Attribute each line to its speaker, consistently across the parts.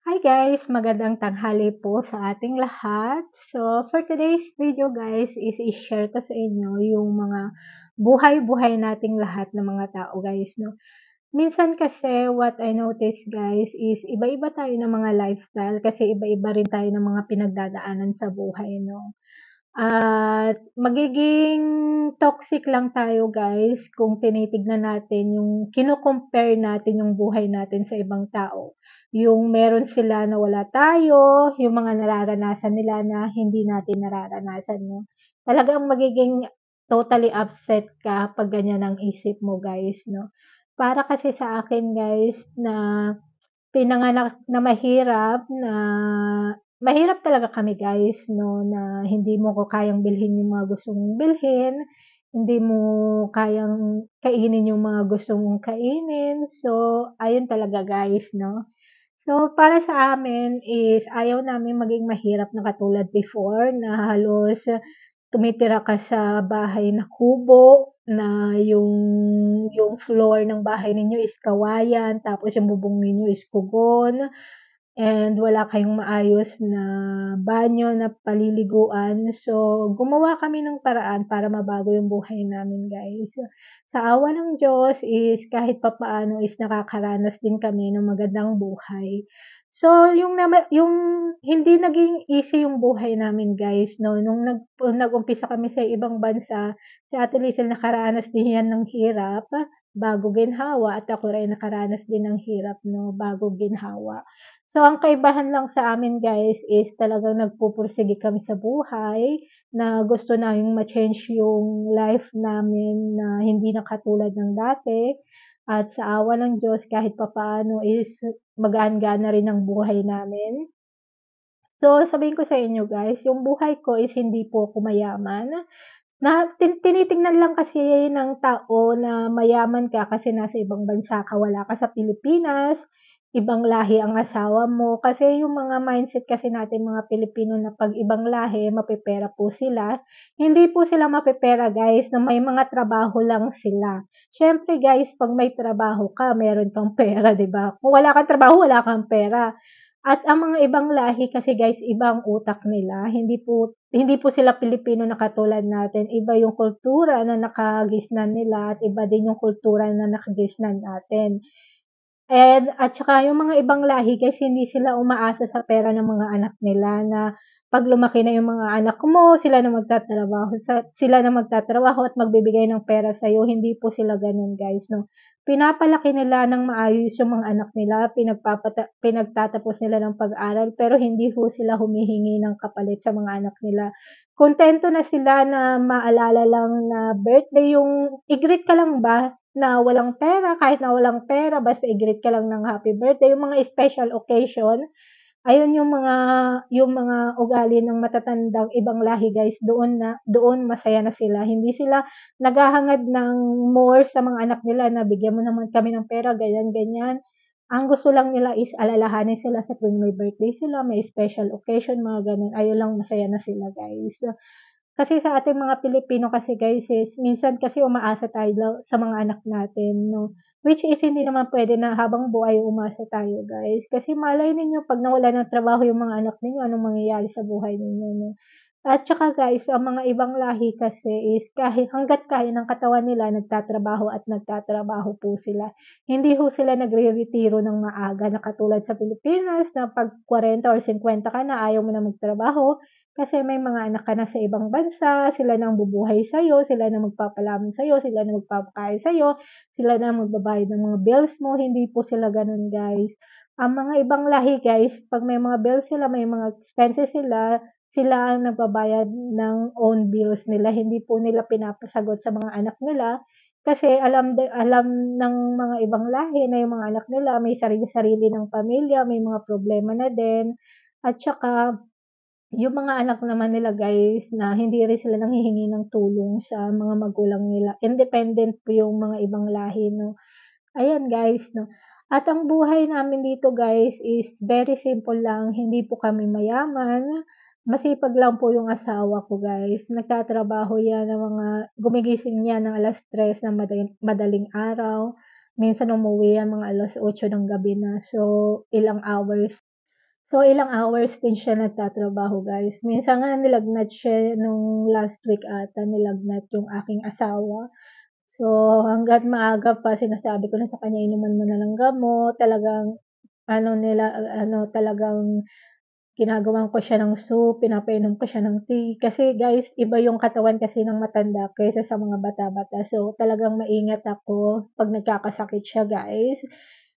Speaker 1: Hi guys! Magandang tanghali po sa ating lahat. So, for today's video guys is i-share ko sa inyo yung mga buhay-buhay nating lahat ng mga tao guys, no? Minsan kasi what I notice guys is iba-iba tayo ng mga lifestyle kasi iba-iba rin tayo ng mga pinagdadaanan sa buhay, no? At magiging toxic lang tayo guys kung tinitignan natin yung kino-compare natin yung buhay natin sa ibang tao. Yung meron sila na wala tayo, yung mga nararanasan nila na hindi natin nararanasan 'no. Talagang magiging totally upset ka 'pag ganyan ang isip mo guys 'no. Para kasi sa akin guys na pinanganak na mahirap talaga kami guys 'no, na hindi mo ko kayang bilhin yung mga gusto mong bilhin, hindi mo kayang kainin yung mga gusto mong kainin. So, ayun talaga guys 'no. So, para sa amin is ayaw namin maging mahirap na katulad before na halos tumitira ka sa bahay na kubo na yung floor ng bahay ninyo is kawayan tapos yung bubong ninyo is kugon. And wala kayong maayos na banyo na paliliguan. So, gumawa kami ng paraan para mabago yung buhay namin, guys. Sa awa ng Diyos is kahit papaano is nakakaranas din kami ng magandang buhay. So, yung hindi naging easy yung buhay namin, guys, 'no, nung nag-umpisa kami sa ibang bansa, si Ate Lizel nakaranas din yan ng hirap bago ginhawa at ako rin nakaranas din ng hirap 'no, bago ginhawa. So, ang kaibahan lang sa amin guys is talagang nagpupursige kami sa buhay na gusto naming ma-change yung life namin na hindi na katulad ng dati. At sa awa ng Diyos kahit papaano is magaan-gaan na rin ang buhay namin. So, sabihin ko sa inyo guys, yung buhay ko is hindi po ako mayaman. Na tinitingnan lang kasi ng tao na mayaman ka kasi nasa ibang bansa ka, wala ka sa Pilipinas, ibang lahi ang asawa mo. Kasi yung mga mindset kasi natin mga Pilipino na 'pag ibang lahi mapepera po sila. Hindi po sila mapepera guys na may mga trabaho lang sila. Siyempre guys 'pag may trabaho ka meron kang pera 'di ba? Kung wala kang trabaho wala kang pera. At ang mga ibang lahi kasi guys iba ang utak nila, hindi po sila Pilipino na katulad natin, iba yung kultura na nakagisnan nila at iba din yung kultura na nakagisnan natin. And at saka yung mga ibang lahi guys hindi sila umaasa sa pera ng mga anak nila na 'pag lumaki na yung mga anak mo sila na magtatrabaho at magbibigay ng pera sa'yo, hindi po sila gano'n guys 'no. Pinapalaki nila ng maayos yung mga anak nila, pinagtatapos nila ng pag-aaral pero hindi po sila humihingi ng kapalit sa mga anak nila. Kuntento na sila na maalala lang na birthday yung i-greet ka lang ba na walang pera, kahit na walang pera basta i-greet ka lang ng happy birthday, yung mga special occasion, ayun yung mga ugali ng matatandang ibang lahi guys, doon masaya na sila. Hindi sila naghahangad ng more sa mga anak nila na bigyan mo naman kami ng pera, ganyan, ganyan. Ang gusto lang nila is alalahanin sila sa tuwing may birthday sila, may special occasion, mga gano'n, ayun lang masaya na sila guys. Kasi sa ating mga Pilipino kasi guys is minsan kasi umaasa tayo sa mga anak natin 'no, which is hindi naman puwede na habang buhay umasa tayo guys. Kasi malay ninyo 'pag nawalan ng trabaho yung mga anak ninyo anong mangyayari sa buhay ninyo 'no. At tsaka guys ang mga ibang lahi kasi is kahit hangga't kaya ng katawan nila nagtatrabaho at nagtatrabaho po sila. Hindi ho sila nagreretiro ng maaga na katulad sa Pilipinas na 'pag 40 or 50 ka na ayaw mo na magtrabaho. Kasi may mga anak ka na sa ibang bansa, sila na ang bubuhay sa'yo, sila na magpapalaban sa'yo, sila na magpapakain sa'yo, sila na ang magbabayad ng mga bills mo, hindi po sila gano'n guys. Ang mga ibang lahi guys, 'pag may mga bills sila, may mga expenses sila, sila ang nagbabayad ng own bills nila, hindi po nila pinapasagot sa mga anak nila. Kasi alam ng mga ibang lahi na yung mga anak nila may sarili-sarili ng pamilya, may mga problema na din at saka yung mga anak naman nila guys na hindi rin sila nanghihingi ng tulong sa mga magulang nila, independent po yung mga ibang lahi 'no. Ayan guys 'no, at ang buhay namin dito guys is very simple lang, hindi po kami mayaman, masipag lang po yung asawa ko guys. Nagtatrabaho yan ng gumigising yan ng 3:00 ng madaling araw, minsan umuwi yan mga 8:00 ng gabi na, so ilang hours. So, ilang hours din siya nagtatrabaho, guys. Minsan nga nilagnat siya nung last week ata, nilagnat yung aking asawa. So, hangga't maaga pa sinasabi ko na sa kanya, inuman mo na ng gamot, talagang talagang ginagawan ko siya ng soup, pinapainom ko siya ng tea. Kasi guys, iba yung katawan kasi ng matanda kaysa sa mga bata-bata. So, talagang maingat ako 'pag nagkakasakit siya, guys.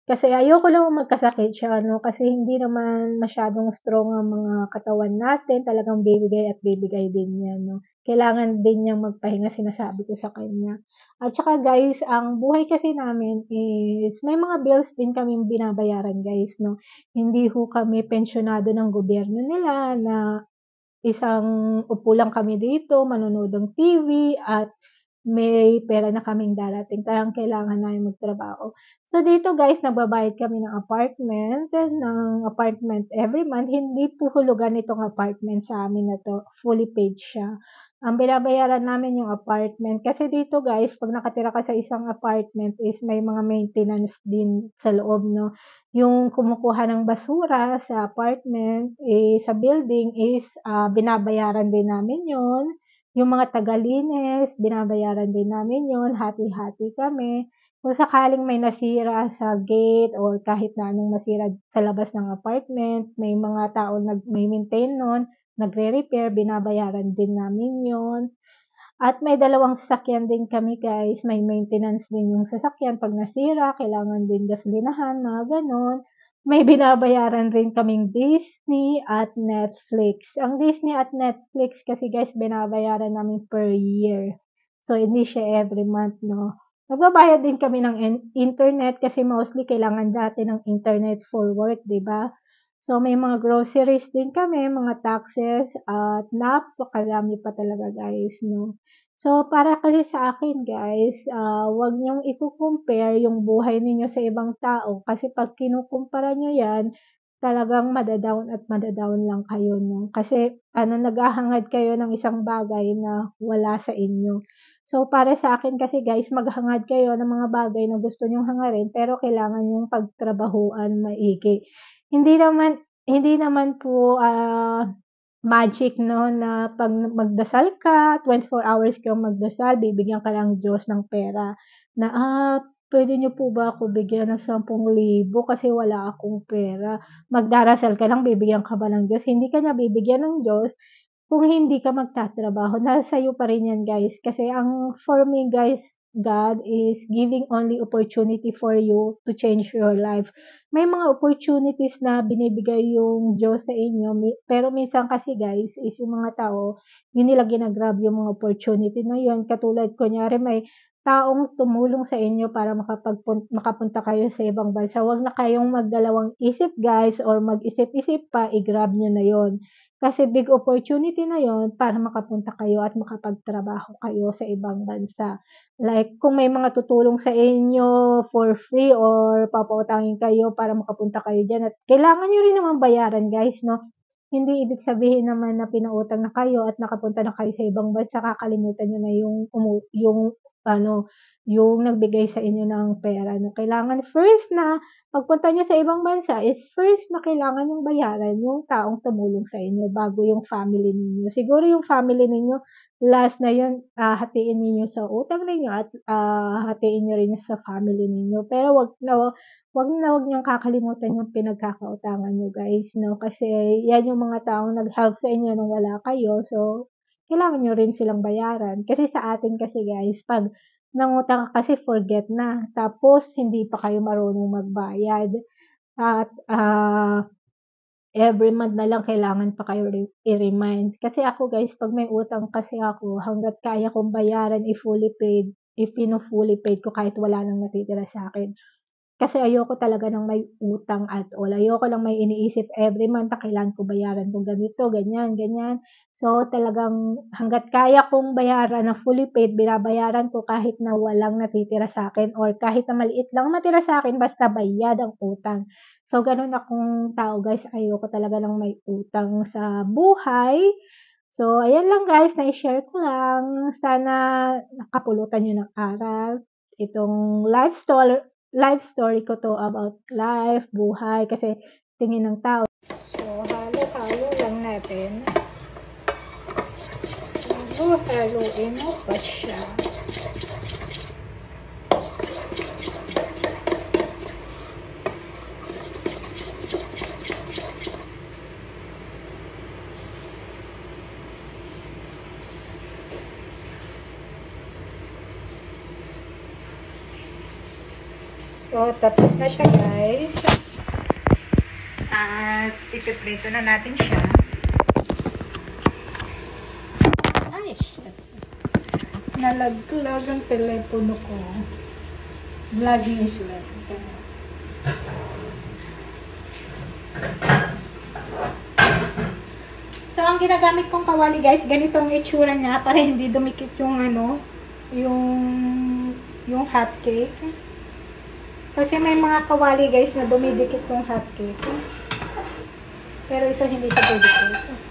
Speaker 1: Kasi ayoko lang magkasakit siya kasi hindi naman masyadong strong ang mga katawan natin, talagang bibigay at bibigay din 'yan 'no. Kailangan din niyang magpahinga, sinasabi ko sa kanya. At saka guys, ang buhay kasi namin is may mga bills din kaming binabayaran, guys 'no. Hindi ho kami pensyonado ng gobyerno nila na isang upo lang kami dito, manonood ng TV at may pera na kaming darating, talagang kailangan namin magtrabaho. So dito guys, nagbabayad kami ng apartment every month. Hindi po hulugan itong apartment sa amin na 'to, fully paid siya. Ang binabayaran namin yung apartment kasi dito guys, 'pag nakatira ka sa isang apartment is may mga maintenance din sa loob 'no. Yung kumukuha ng basura sa apartment, sa building is, binabayaran din namin yun. Yung mga tagalinis, binabayaran din namin yun, hati-hati kami. Kung sakaling may nasira sa gate or kahit na anong masira sa labas ng apartment, may mga taong nagme-maintain nun, nagre-repair, binabayaran din namin yun. At may dalawang sasakyan din kami guys, may maintenance din yung sasakyan 'pag nasira, kailangan din gasolinahan, mga gano'n. May binabayaran rin kaming Disney at Netflix. Ang Disney at Netflix kasi guys binabayaran namin per year. So, hindi siya every month 'no. Nagbabayad din kami ng internet kasi mostly kailangan dati ng internet for work, 'di ba? So, may mga groceries din kami, mga taxes at napakadami pa talaga guys 'no. So, para kasi sa akin guys, 'wag niyong iko-compare yung buhay ninyo sa ibang tao kasi 'pag kinukumpara niyo 'yan, talagang mada-down lang kayo 'no. Kasi naghahangad kayo ng isang bagay na wala sa inyo. So, para sa akin kasi guys, maghangad kayo ng mga bagay na gusto niyong hangarin pero kailangan niyong pagtrabahuan maigi. Hindi naman po, magic 'no, na 'pag magdasal ka, 24 hours kang magdasal bibigyan ka ng Diyos ng pera na, "Puwede niyo po ba ako bigyan ng 10,000 kasi wala akong pera." Magdarasal ka lang bibigyan ka ba ng Diyos? Hindi ka niya bibigyan ng Diyos kung hindi ka magtatrabaho. Nasa sa'yo pa rin 'yan guys, kasi for me guys, God is giving only opportunity for you to change your life. May mga opportunities na binibigay yung Diyos sa inyo pero minsan kasi guys is yung mga tao, hindi nila gina-grab yung mga opportunity na yun. Katulad kunyari may taong tumulong sa inyo para makapunta kayo sa ibang bansa, 'wag na kayong magdalawang isip guys or mag-isip-isip pa, i-grab niyo na yun. Kasi big opportunity na yun para makapunta kayo at makapagtrabaho kayo sa ibang bansa. Like kung may mga tutulong sa inyo for free or papautangin kayo para makapunta kayo diyan at kailangan niyo rin naman bayaran guys 'no. Hindi ibig sabihin naman na pinautang na kayo at nakapunta na kayo sa ibang bansa, kakalimutan niyo na yung ano, yung nagbigay sa inyo ng pera 'no. Kailangan first na pagpunta niyo sa ibang bansa is first na kailangan niyong bayaran yung taong tumulong sa inyo bago yung family ninyo. Siguro yung family ninyo last na yun, hatiin ninyo sa utang ninyo at, hatiin niyo rin sa family ninyo. Pero wag niyong kakalimutan yung pinagkakautangan niyo guys 'no, kasi yan yung mga taong nag-help sa inyo nung wala kayo. So, kailangan niyo rin silang bayaran. Kasi sa atin kasi guys 'pag nangutang ka kasi forget na, tapos hindi pa kayo marunong magbayad at, every month na lang kailangan pa kayo i-remind. Kasi ako guys 'pag may utang kasi ako hangga't kaya kong bayaran i-fully paid, fino-fully paid ko kahit wala ng natitira sa'kin. Kasi ayoko talaga ng may utang at all. Ayoko lang may iniisip every month na kailangan ko bayaran 'tong ganito, ganyan, ganyan. So, talagang hangga't kaya kong bayaran na fully paid, binabayaran ko kahit na walang natitira sa'kin or kahit na maliit lang matira sa'kin basta bayad ang utang. So, gano'n akong tao guys, ayoko talaga ng may utang sa buhay. So, ayan lang guys, nai-share ko lang. Sana nakapulutan niyo ng aral itong life story ko 'to about life, buhay, kasi tingin ng tao halo-halo lang natin. Haluin mo pa siya. So, tapos na siya, guys. At ipiprito na natin siya. Ay, shit. Nalaglag ang telepono ko. Vlogging is live. So, ang ginagamit kong kawali, guys, ganito ang itsura niya para hindi dumikit yung ano, yung hot cake. Kasi may mga kawali, guys, na dumidikit yung hot cake. Pero ito hindi siya dumidikit.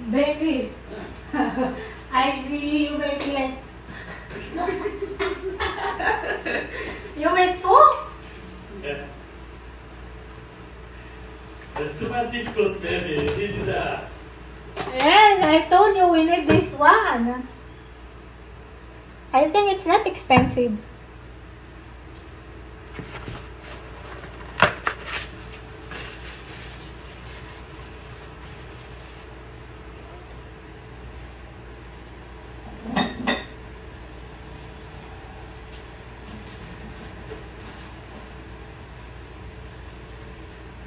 Speaker 1: Baby, I see you making like... You make food?
Speaker 2: Yeah. That's too much difficult, baby. This is that.
Speaker 1: Yes, I told you we need this one. I think it's not expensive.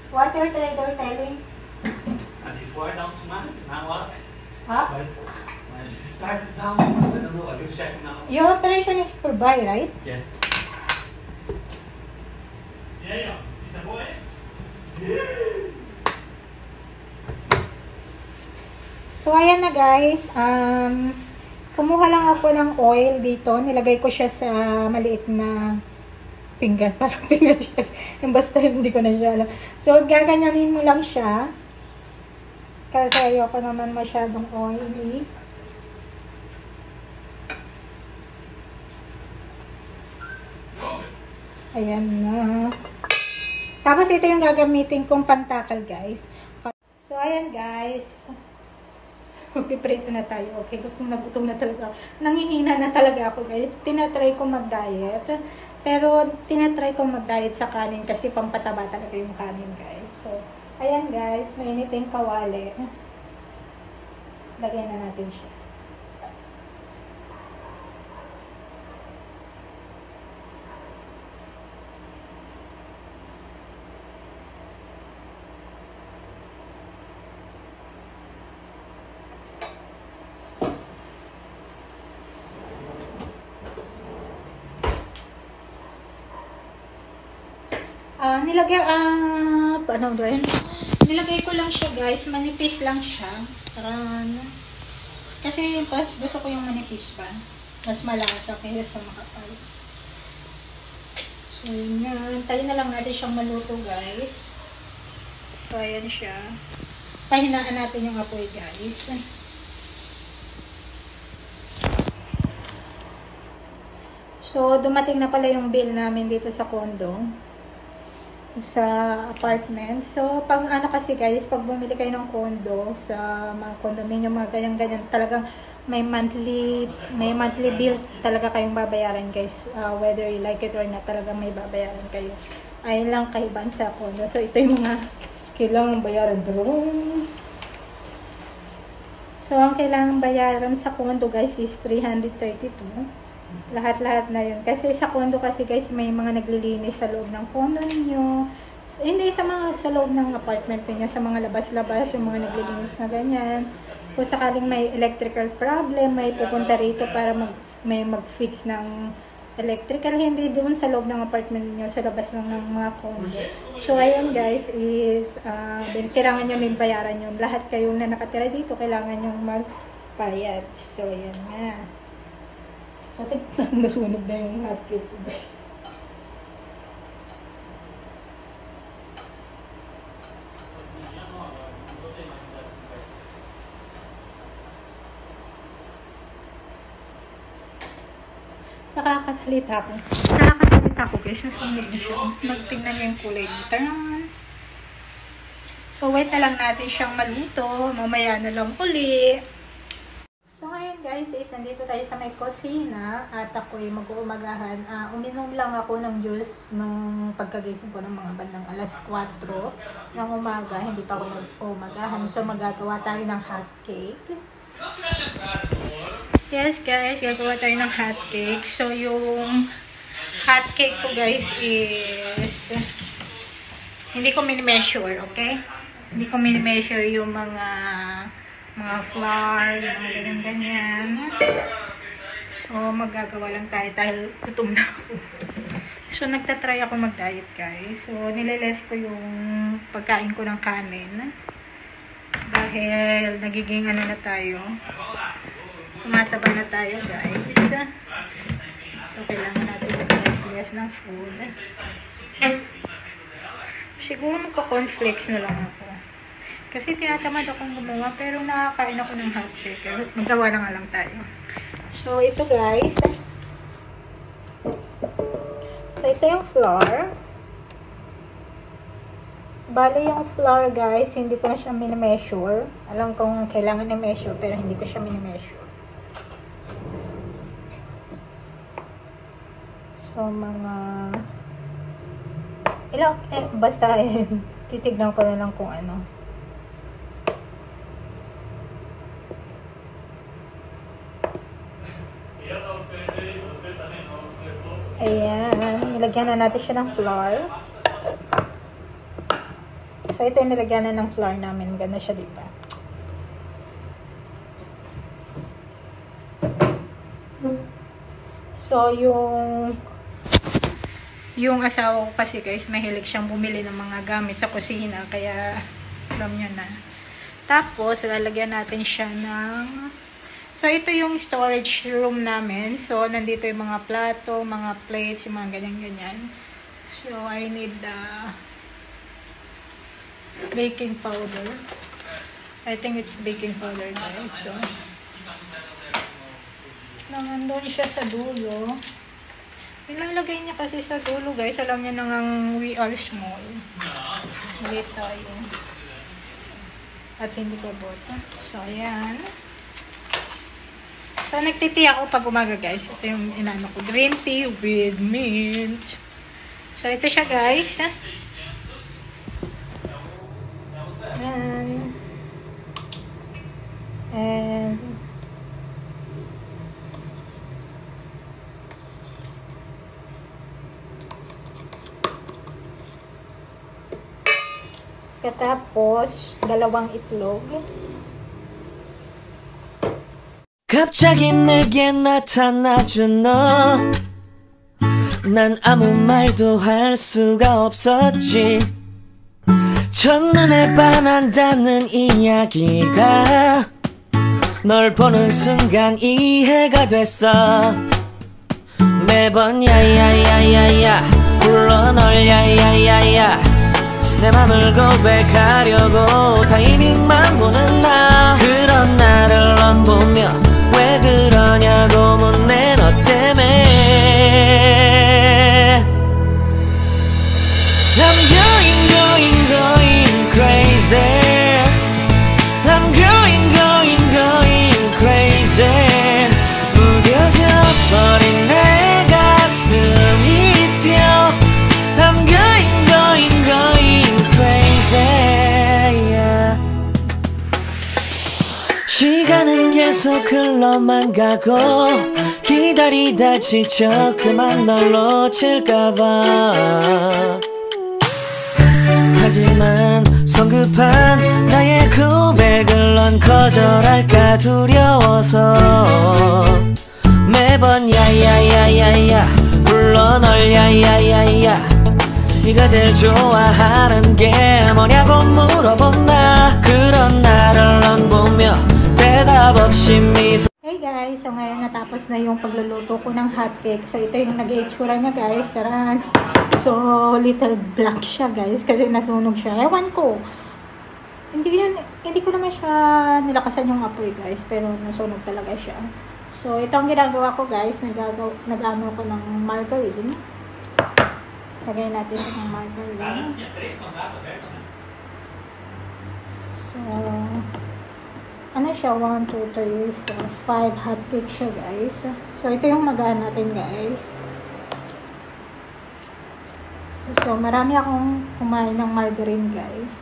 Speaker 1: What your trader telling?
Speaker 2: And before down too much, now what?
Speaker 1: Huh?
Speaker 2: When it starts down, I don't know, are you checking now?
Speaker 1: Your operation is for buy, right?
Speaker 2: Yeah. Yeah. Is a boy?
Speaker 1: So, ayan na guys. Kumuha lang ako ng oil dito. Nilagay ko siya sa maliit na pinggan. Parang pinggan siya. Yung basta hindi ko na siya alam. So, gaganyanin mo lang siya. Kasi ayoko naman masyadong oily. Ayan na. Tapos, ito yung gagamitin kong pantakal, guys. So, ayan guys. Piprito na tayo. Okay, gutom na talaga. Nangihina na talaga ako, guys. Tinatry ko mag-diet. Pero, tinatry ko mag-diet sa kanin kasi pampataba talaga yung kanin, guys. So, ayan guys. Mainit yung kawali. Lagyan na natin siya. Nilagay ko lang siya guys, manipis lang siya. Kasi pas gusto ko yung manipis pa. Mas malasa kaysa sa makapal. So yun na, tayo na lang natin siyang maluto guys. So ayan siya. Pahinaan natin yung apoy guys. So dumating na pala yung bill namin dito sa condo. Sa apartment. So, pag ano kasi guys, pag bumili kayo ng condo sa mga condominium, mga ganyan-ganyan, talagang may monthly bill talaga kayong babayaran guys. Whether you like it or not, talagang may babayaran kayo. Ayun lang kaibahan sa condo. So, ito yung mga kailangan bayaran doon. So, ang kailangan bayaran sa condo guys is 332. Lahat-lahat na yun. Kasi sa condo kasi guys, may mga naglilinis sa loob ng condo niyo. Hindi sa mga sa loob ng apartment niyo, sa mga labas-labas, yung mga naglilinis na ganyan. Kung sakaling may electrical problem, may pupunta rito para mag-fix ng electrical, hindi doon sa loob ng apartment niyo, sa labas lang ng mga condo. So, ayun guys, is, kailangan nyo din bayaran yun. Lahat kayong na nakatira dito, kailangan nyo magbayad. So, ayun nga. So, nasunog na yung hotcake ko. Nakakasalita ko guys, nasunog na siya. Magtingnan niyo yung kulay nito. So wait na lang natin siyang maluto, mamaya na lang uli. So ngayon guys, nandito tayo sa may kusina at ako'y mag-uumagahan. Uminom lang ako ng juice nung pagkagising ko ng mga bandang alas 4 ng umaga. Hindi pa ako nag-uumagahan. So magagawa tayo ng hot cake. Yes guys, gagawa tayo ng hot cake. So yung hot cake ko guys is hindi ko mini-measure, okay? Hindi ko mini-measure yung mga flour, mga ganyan. So magagawa lang tayo dahil gutom na ako. So nagtatry ako mag-diet guys. So nililess ko yung pagkain ko ng kanin. Dahil nagiging ano na tayo, tumataba na tayo guys. So kailangan natin mag-less ng food. Siguro magka-cornflakes na lang ako. Kasi tinatamad akong gumawa, pero nakakain ako ng hot cake. Magawa na nga lang tayo. So ito guys. So ito yung flour. Bale yung flour guys, hindi ko na siya mini-measure. Alam kong kailangan i-measure, pero hindi ko siya mini-measure. So mga basta titignan ko na lang kung ano. Ayan, nilagyan na natin siya ng flour. So, ito yung nilagyan na ng flour namin. Ganda siya, diba? So, yung asawa ko kasi guys, mahilig siyang bumili ng mga gamit sa kusina. Kaya, alam nyo na. Tapos, lalagyan natin siya ng... So, ito yung storage room namin. So, nandito yung mga plato, mga plates, yung mga ganyan-ganyan. So, I need baking powder. I think it's baking powder guys. So, nandun siya sa dulo. Ilalagay niya kasi sa dulo guys. Alam niya nang we are small. Maliit tayo. At hindi ka bota. So, ayan. So, nagtiti ako pag umaga guys. Ito yung inano ko. Green tea with mint. So, ito siya guys. And katapos, 2 itlog.
Speaker 3: 갑자기 내게 나타나준 너 난 아무 말도 할 수가 없었지 첫눈에 반한다는 이야기가 널 보는 순간 이해가 됐어 매번 야야야야야 불러 널 야야야야 내 맘을 고백하려고 타이밍만 보는 나 그런 나를 넌 보며 왜 그러냐고 묻네 너 때문에 I'm going crazy I'm going crazy 무뎌져 버린 내 가슴이 뛰어 I'm going crazy yeah. 시간은 계속 흘러만 가고 기다리다 지쳐 그만 널 놓칠까봐 하지만 성급한 나의 고백을 넌 거절할까 두려워서 매번 야야야야야 널 야야야야 네가 제일 좋아하는 게 뭐냐고 물어본다. 그런 나를 넌 보며 대답 없이 미소.
Speaker 1: Hey guys, so ngayon natapos na yung pagluluto ko ng hotcake. So ito yung nag-itsura niya guys, taran. So little black siya guys kasi nasunog siya. Ewan ko. Hindi ko naman siya nilakasan yung apoy guys, pero nasunog talaga siya. So ito ang ginagawa ko guys, nag-ano ko ng margarine. Lagay natin ito ng margarine. So ano siya, 1, 2, 3, 4, 5 hotcake siya guys. So ito yung magaan natin guys. So marami akong kumain ng margarine guys.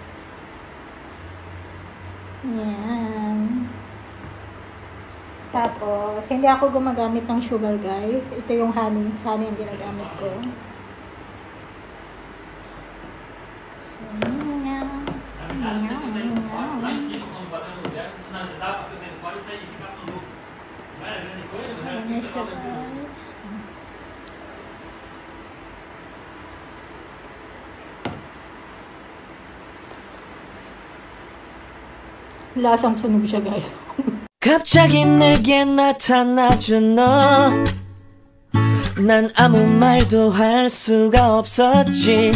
Speaker 1: Yan. Tapos hindi ako gumagamit ng sugar guys. Ito yung honey ang ginagamit ko. So yan. lasang sunog siya guys.
Speaker 3: 갑자기 내게 나타나준 너, 난 아무 말도 할 수가 없었지.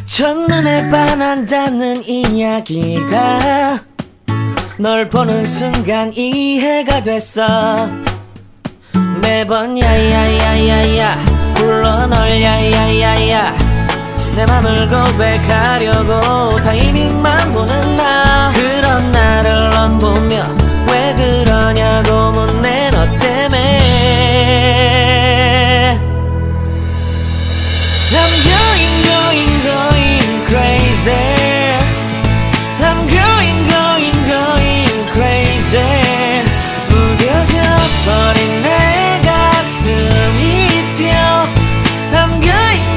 Speaker 3: 첫눈에 반한다는 이야기가 널 보는 순간 이해가 됐어. 매번 야야야야야 불러 널 야야야야 내 맘을 고백하려고 타이밍만 보는 나. 그런 나를 넌 보며 왜 그러냐고 묻네 너 때문에. I'm going crazy. I'm going crazy. 무뎌져 버린 내 가슴이 뛰어. I'm going.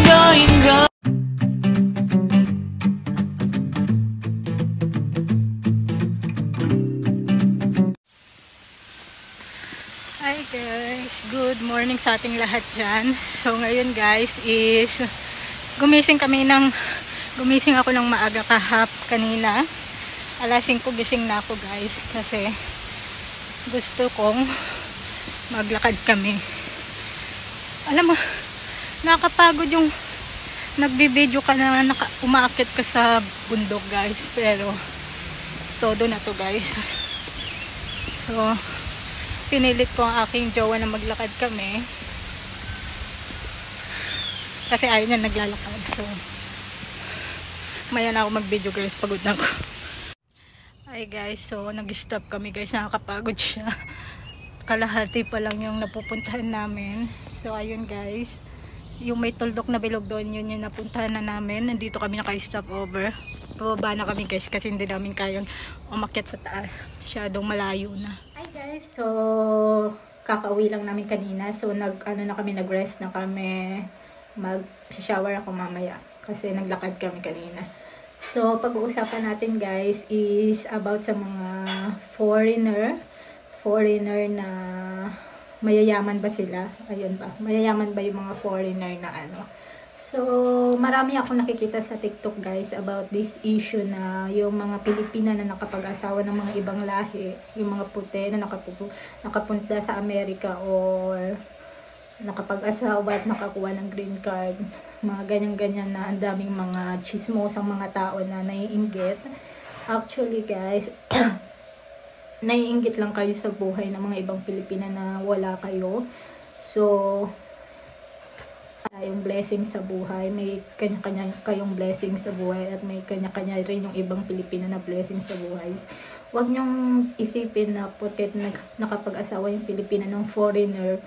Speaker 1: Hi guys, good morning sa ating lahat dyan. So ngayon guys is gumising ako ng maaga kanina. Alas 5 gising na ako guys kasi gusto kong maglakad kami. Alam mo, nakakapagod yung nagbibideo ka na umaakit ka sa bundok guys, pero todo na to guys. So pinilit ko ang aking jowa na maglakad kami kasi ayaw niya naglalakad. So maya na ako mag-video guys, pagod na ako. Ay guys, so nag-stop kami guys, nakakapagod siya. Kalahati pa lang yung napupuntahan namin. So ayun guys, yung may tuldok na bilog doon, yun yung napuntahan na namin. Nandito kami naka-stop over. Pababa na kami guys kasi hindi namin kayang umakyat sa taas, masyadong malayo na. Hi guys, so kakauwi lang namin kanina. So nag-rest na kami. Mag-shower ako mamaya kasi naglakad kami kanina. So pag-uusapan natin guys is about sa mga foreigner na mayayaman ba sila? Ayun ba? Mayayaman ba yung mga foreigner na ano? So marami akong nakikita sa TikTok guys about this issue na yung mga Pilipina na nakapag-asawa ng mga ibang lahi, yung mga puti na nakapunta sa Amerika or nakapag-asawa at nakakuha ng green card, mga ganyan-ganyan na ang daming mga chismosang mga tao na naiinggit. Actually guys, naiinggit lang kayo sa buhay ng mga ibang Pilipina na wala kayo. So yung blessing sa buhay, may kanya-kanya kayong blessing sa buhay at may kanya-kanya rin yung ibang Pilipina na blessing sa buhay. Huwag niyong isipin na porket nakapag-asawa yung Pilipina ng foreigner,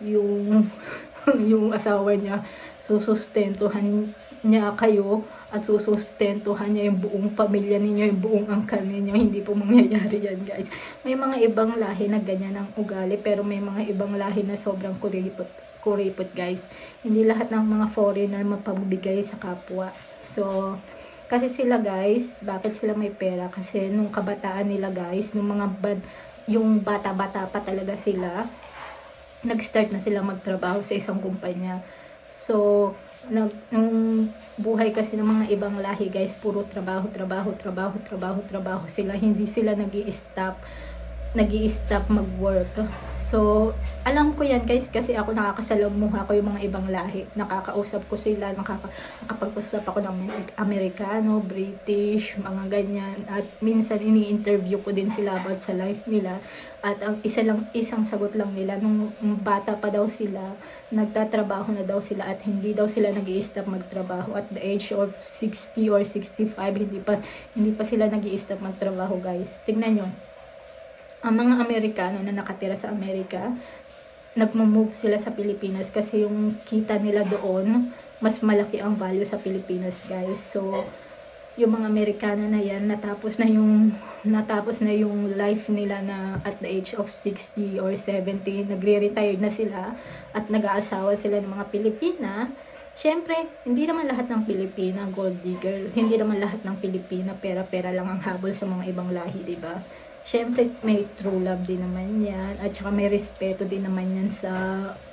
Speaker 1: yung asawa niya susustentuhan niya kayo at susustentuhan niya yung buong pamilya ninyo, yung buong angkan ninyo. Hindi po mangyayari yan guys. May mga ibang lahi na ganyan ang ugali, pero may mga ibang lahi na sobrang kuripot guys. Hindi lahat ng mga foreigner mapabigay sa kapwa. So kasi sila guys, bakit sila may pera? Kasi nung kabataan nila guys, yung bata-bata pa talaga sila, nag-start na sila magtrabaho sa isang kumpanya. So, nung buhay kasi ng mga ibang lahi guys, puro trabaho sila. Hindi sila nag-i-stop mag-work. So, alam ko yan guys kasi ako nakakasalamuha ko yung mga ibang lahi. Nakakausap ko sila, nakapag-usap ako ng Amerikano, British, mga ganyan. At minsan ini-interview ko din sila about sa life nila. At ang isang sagot lang nila, nung bata pa daw sila, nagtatrabaho na daw sila at hindi daw sila nag-i-stop magtrabaho. At the age of 60 or 65, hindi pa sila nag-i-stop magtrabaho guys. Tingnan nyo. Ang mga Amerikano na nakatira sa Amerika, nagmo-move sila sa Pilipinas kasi yung kita nila doon, mas malaki ang value sa Pilipinas guys. So, yung mga Amerikano na yan, natapos na yung life nila na at the age of 60 or 70, nagre-retire na sila at nag-aasawa sila ng mga Pilipina. Siyempre, hindi naman lahat ng Pilipina gold digger, hindi naman lahat ng Pilipina pera-pera lang ang habol sa mga ibang lahi, diba? Siyempre, may true love din naman yan. At saka may respeto din naman yan sa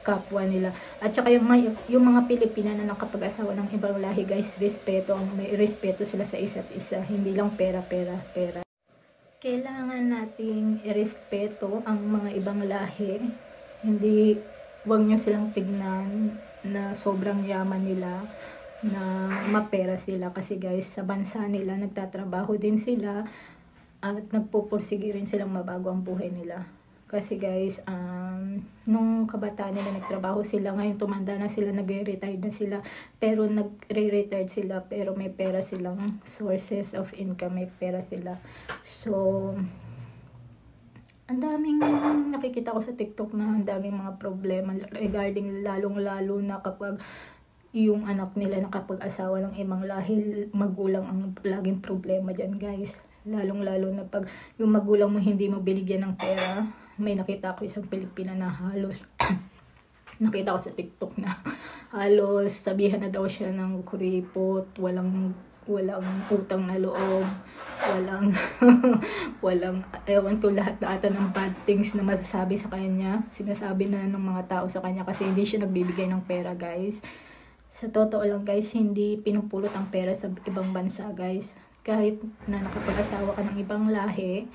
Speaker 1: kapwa nila. At saka yung mga Pilipina na nakapag-asawa ng ibang lahi, guys, may respeto sila sa isa't isa. Hindi lang pera. Kailangan nating irespeto ang mga ibang lahi. Huwag nyo silang tignan na sobrang yaman nila, na mapera sila. Kasi guys, sa bansa nila, nagtatrabaho din sila. At nagpupursige rin silang mabago ang buhay nila. Kasi guys, nung kabataan nila nagtrabaho sila, ngayon tumanda na sila, nagre-retire na sila. Pero nagre-retire sila, pero may pera silang sources of income, may pera sila. So, ang daming nakikita ko sa TikTok na ang daming mga problema regarding lalong-lalo na kapag yung anak nila nakapag-asawa ng ibang lahi, magulang ang laging problema dyan guys. Lalong-lalo na pag yung magulang mo hindi mo binigyan ng pera. May nakita ko isang Pilipina na halos nakita ko sa TikTok na halos sabihan na daw siya ng kuripot, walang utang na loob, walang ewan ko, lahat na ata ng bad things na masasabi sa kanya, sinasabi na ng mga tao sa kanya kasi hindi siya nagbibigay ng pera guys. Sa totoo lang guys, hindi pinupulot ang pera sa ibang bansa guys. Kahit na nakapag-asawa ka ng ibang lahi,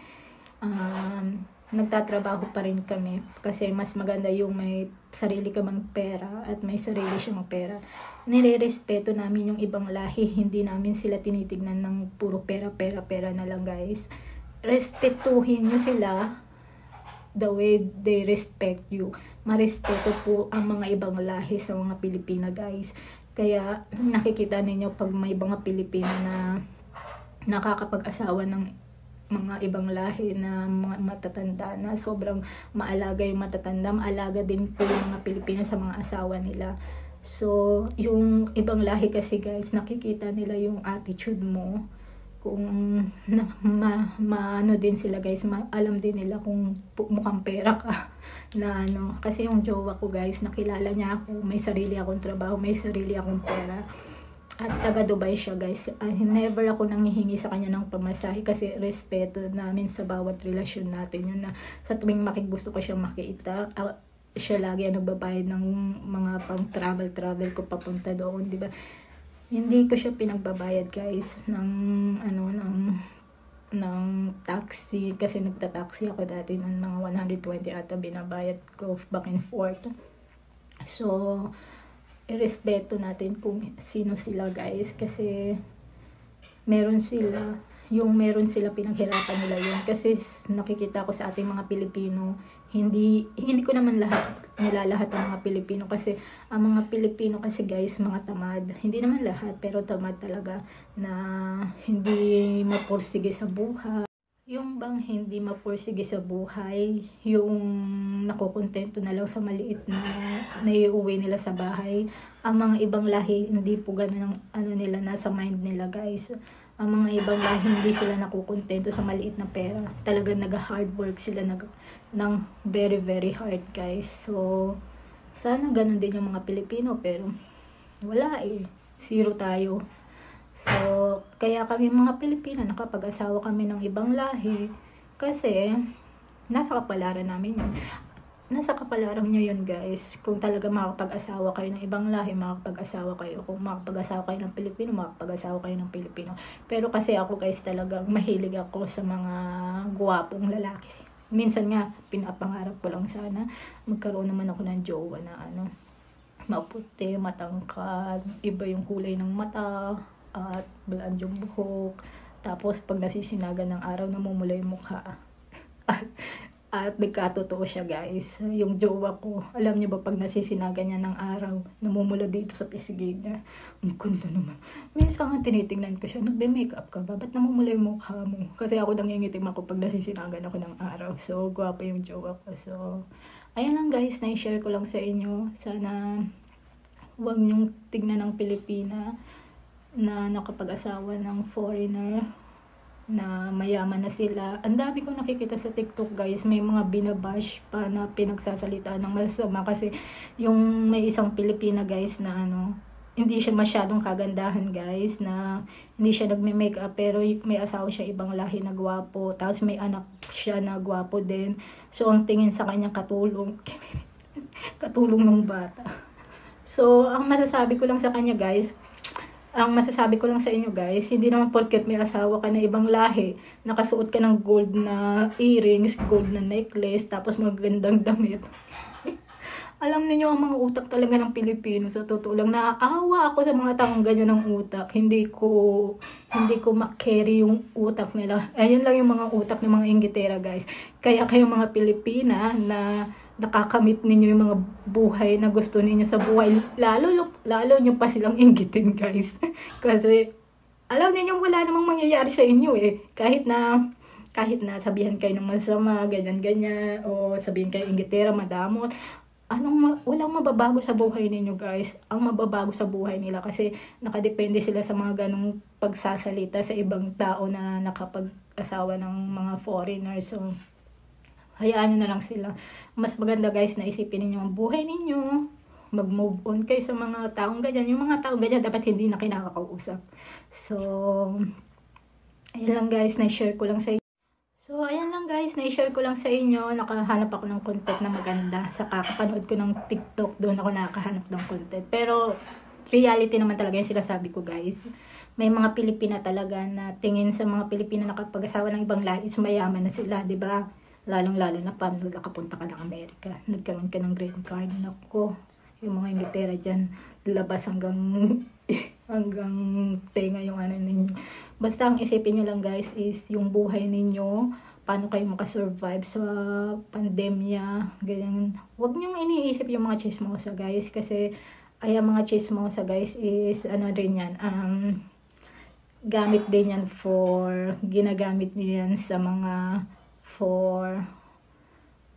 Speaker 1: nagtatrabaho pa rin kami. Kasi mas maganda yung may sarili ka mang pera at may sarili siyang pera. Nire-respeto namin yung ibang lahi. Hindi namin sila tinitignan ng puro pera na lang guys. Respetuhin nyo sila the way they respect you. Marespeto po ang mga ibang lahi sa mga Pilipina guys. Kaya nakikita ninyo pag may mga Pilipina na nakakapag-asawa ng mga ibang lahi na mga matatanda na sobrang maalaga yung matatanda, maalaga din po yung mga Pilipina sa mga asawa nila. So, yung ibang lahi kasi guys, nakikita nila yung attitude mo. Kung ano din sila guys, alam din nila kung mukhang pera ka na ano. Kasi yung jowa ko guys, nakilala niya ako, may sarili akong trabaho, may sarili akong pera. At taga Dubai siya guys. Never ako nanghihingi sa kanya ng pamasahe kasi respeto namin sa bawat relasyon natin. Yun na sa tuwing gusto ko siyang makita, siya lagi ang nagbabayad ng mga pang travel ko papunta doon, di ba? Hindi ko siya pinagbabayad guys ng taxi kasi nagta-taxi ako dati ng mga 120 ata binabayad ko back and forth. So, irespeto natin kung sino sila guys kasi meron sila pinaghirapan nila yun. Kasi nakikita ko sa ating mga Pilipino, hindi ko naman nilalahat ang mga Pilipino kasi ang mga Pilipino kasi guys, mga tamad. Hindi naman lahat pero tamad talaga na hindi mapursige sa buhay. Yung bang hindi mapursige sa buhay, yung nakukontento na lang sa maliit na naiuwi nila sa bahay. Ang mga ibang lahi, hindi po ganun ang nila, nasa mind nila guys. Ang mga ibang lahi, hindi sila nakukontento sa maliit na pera. Talagang nag-hard work sila ng very very hard guys. So, sana ganun din yung mga Pilipino pero wala zero tayo. So, kaya kami mga Pilipino, nakapag-asawa kami ng ibang lahi kasi nasa kapalaran namin yun. nasa kapalaran nyo yun guys. Kung talaga makapag-asawa kayo ng ibang lahi, makapag-asawa kayo. Kung makapag-asawa kayo ng Pilipino, makapag-asawa kayo ng Pilipino. Pero kasi ako guys, talagang mahilig ako sa mga guwapong lalaki. Minsan nga, pinapangarap ko lang sana magkaroon naman ako ng jowa na maputi, matangkad, iba yung kulay ng mata, at blonde yung buhok. Tapos pag nasisinagan ng araw, namumula yung mukha. At nagkatotoo siya guys. Yung jowa ko, alam niyo ba pag nasisinagan niya ng araw, namumula dito sa pisigig niya. Ang ganda naman. Minsan nga tinitingnan ko siya, nagbe-makeup ka ba? Ba't namumula yung mukha mo? Kasi ako nangingitim ako pag nasisinagan ako ng araw. So, gwapo yung jowa ko. So, ayan lang guys, na-share ko lang sa inyo. Sana huwag niyong tignan ng Pilipina na nakapag-asawa ng foreigner na mayaman na sila. Ang dami kong nakikita sa TikTok guys, may mga binabash pa na pinagsasalita ng masama kasi yung may isang Pilipina guys na hindi siya masyadong kagandahan guys, na hindi siya nagme-makeup pero may asawa siya ibang lahi na gwapo, tapos may anak siya na gwapo din. So ang tingin sa kanya katulong katulong ng bata. So ang masasabi ko lang sa kanya guys, hindi naman porket may asawa ka na ibang lahi, nakasuot ka ng gold na earrings, gold na necklace, tapos magandang damit. Alam niyo ang mga utak talaga ng Pilipino, sa totoo lang, naaawa ako sa mga taong ganyan ng utak. Hindi ko ma-carry yung utak nila. Ayun lang yung mga utak ng mga inggitera guys. Kaya kayong mga Pilipina na nakakamit ninyo yung mga buhay na gusto ninyo sa buhay, lalo nyo pa silang inggitin guys. Kasi alam niyo wala namang mangyayari sa inyo kahit na sabihan kayo ng masama, ganyan o sabihin kayo inggitera, madamot, walang mababago sa buhay ninyo guys. Ang mababago sa buhay nila kasi nakadepende sila sa mga ganong pagsasalita sa ibang tao na nakapag-asawa ng mga foreigners. So hayaan nyo na lang sila. Mas maganda guys na isipin ninyo ang buhay ninyo. Mag-move on kayo sa mga taong ganyan. Yung mga taong ganyan dapat hindi na kinakakausap. So, ayan lang guys, na-share ko lang sa inyo. Nakahanap ako ng content na maganda. Sa kakapanood ko ng TikTok, doon ako nakahanap ng content. Pero, reality naman talaga yung sinasabi ko guys. May mga Pilipina talaga na tingin sa mga Pilipina na kapag-asawa ng ibang lahi is mayaman na sila, di ba? Lalong-lalo na paano nakapunta ka ng Amerika. Nagkaroon ka ng green card. Nako, yung mga Inglaterra dyan, labas hanggang tenga yung ninyo. Basta ang isipin nyo lang guys is yung buhay ninyo, paano kayo makasurvive sa pandemya, ganyan. Huwag nyong iniisip yung mga chismosa guys, kasi ay mga chismosa guys is rin yan, ginagamit nyo yan sa mga for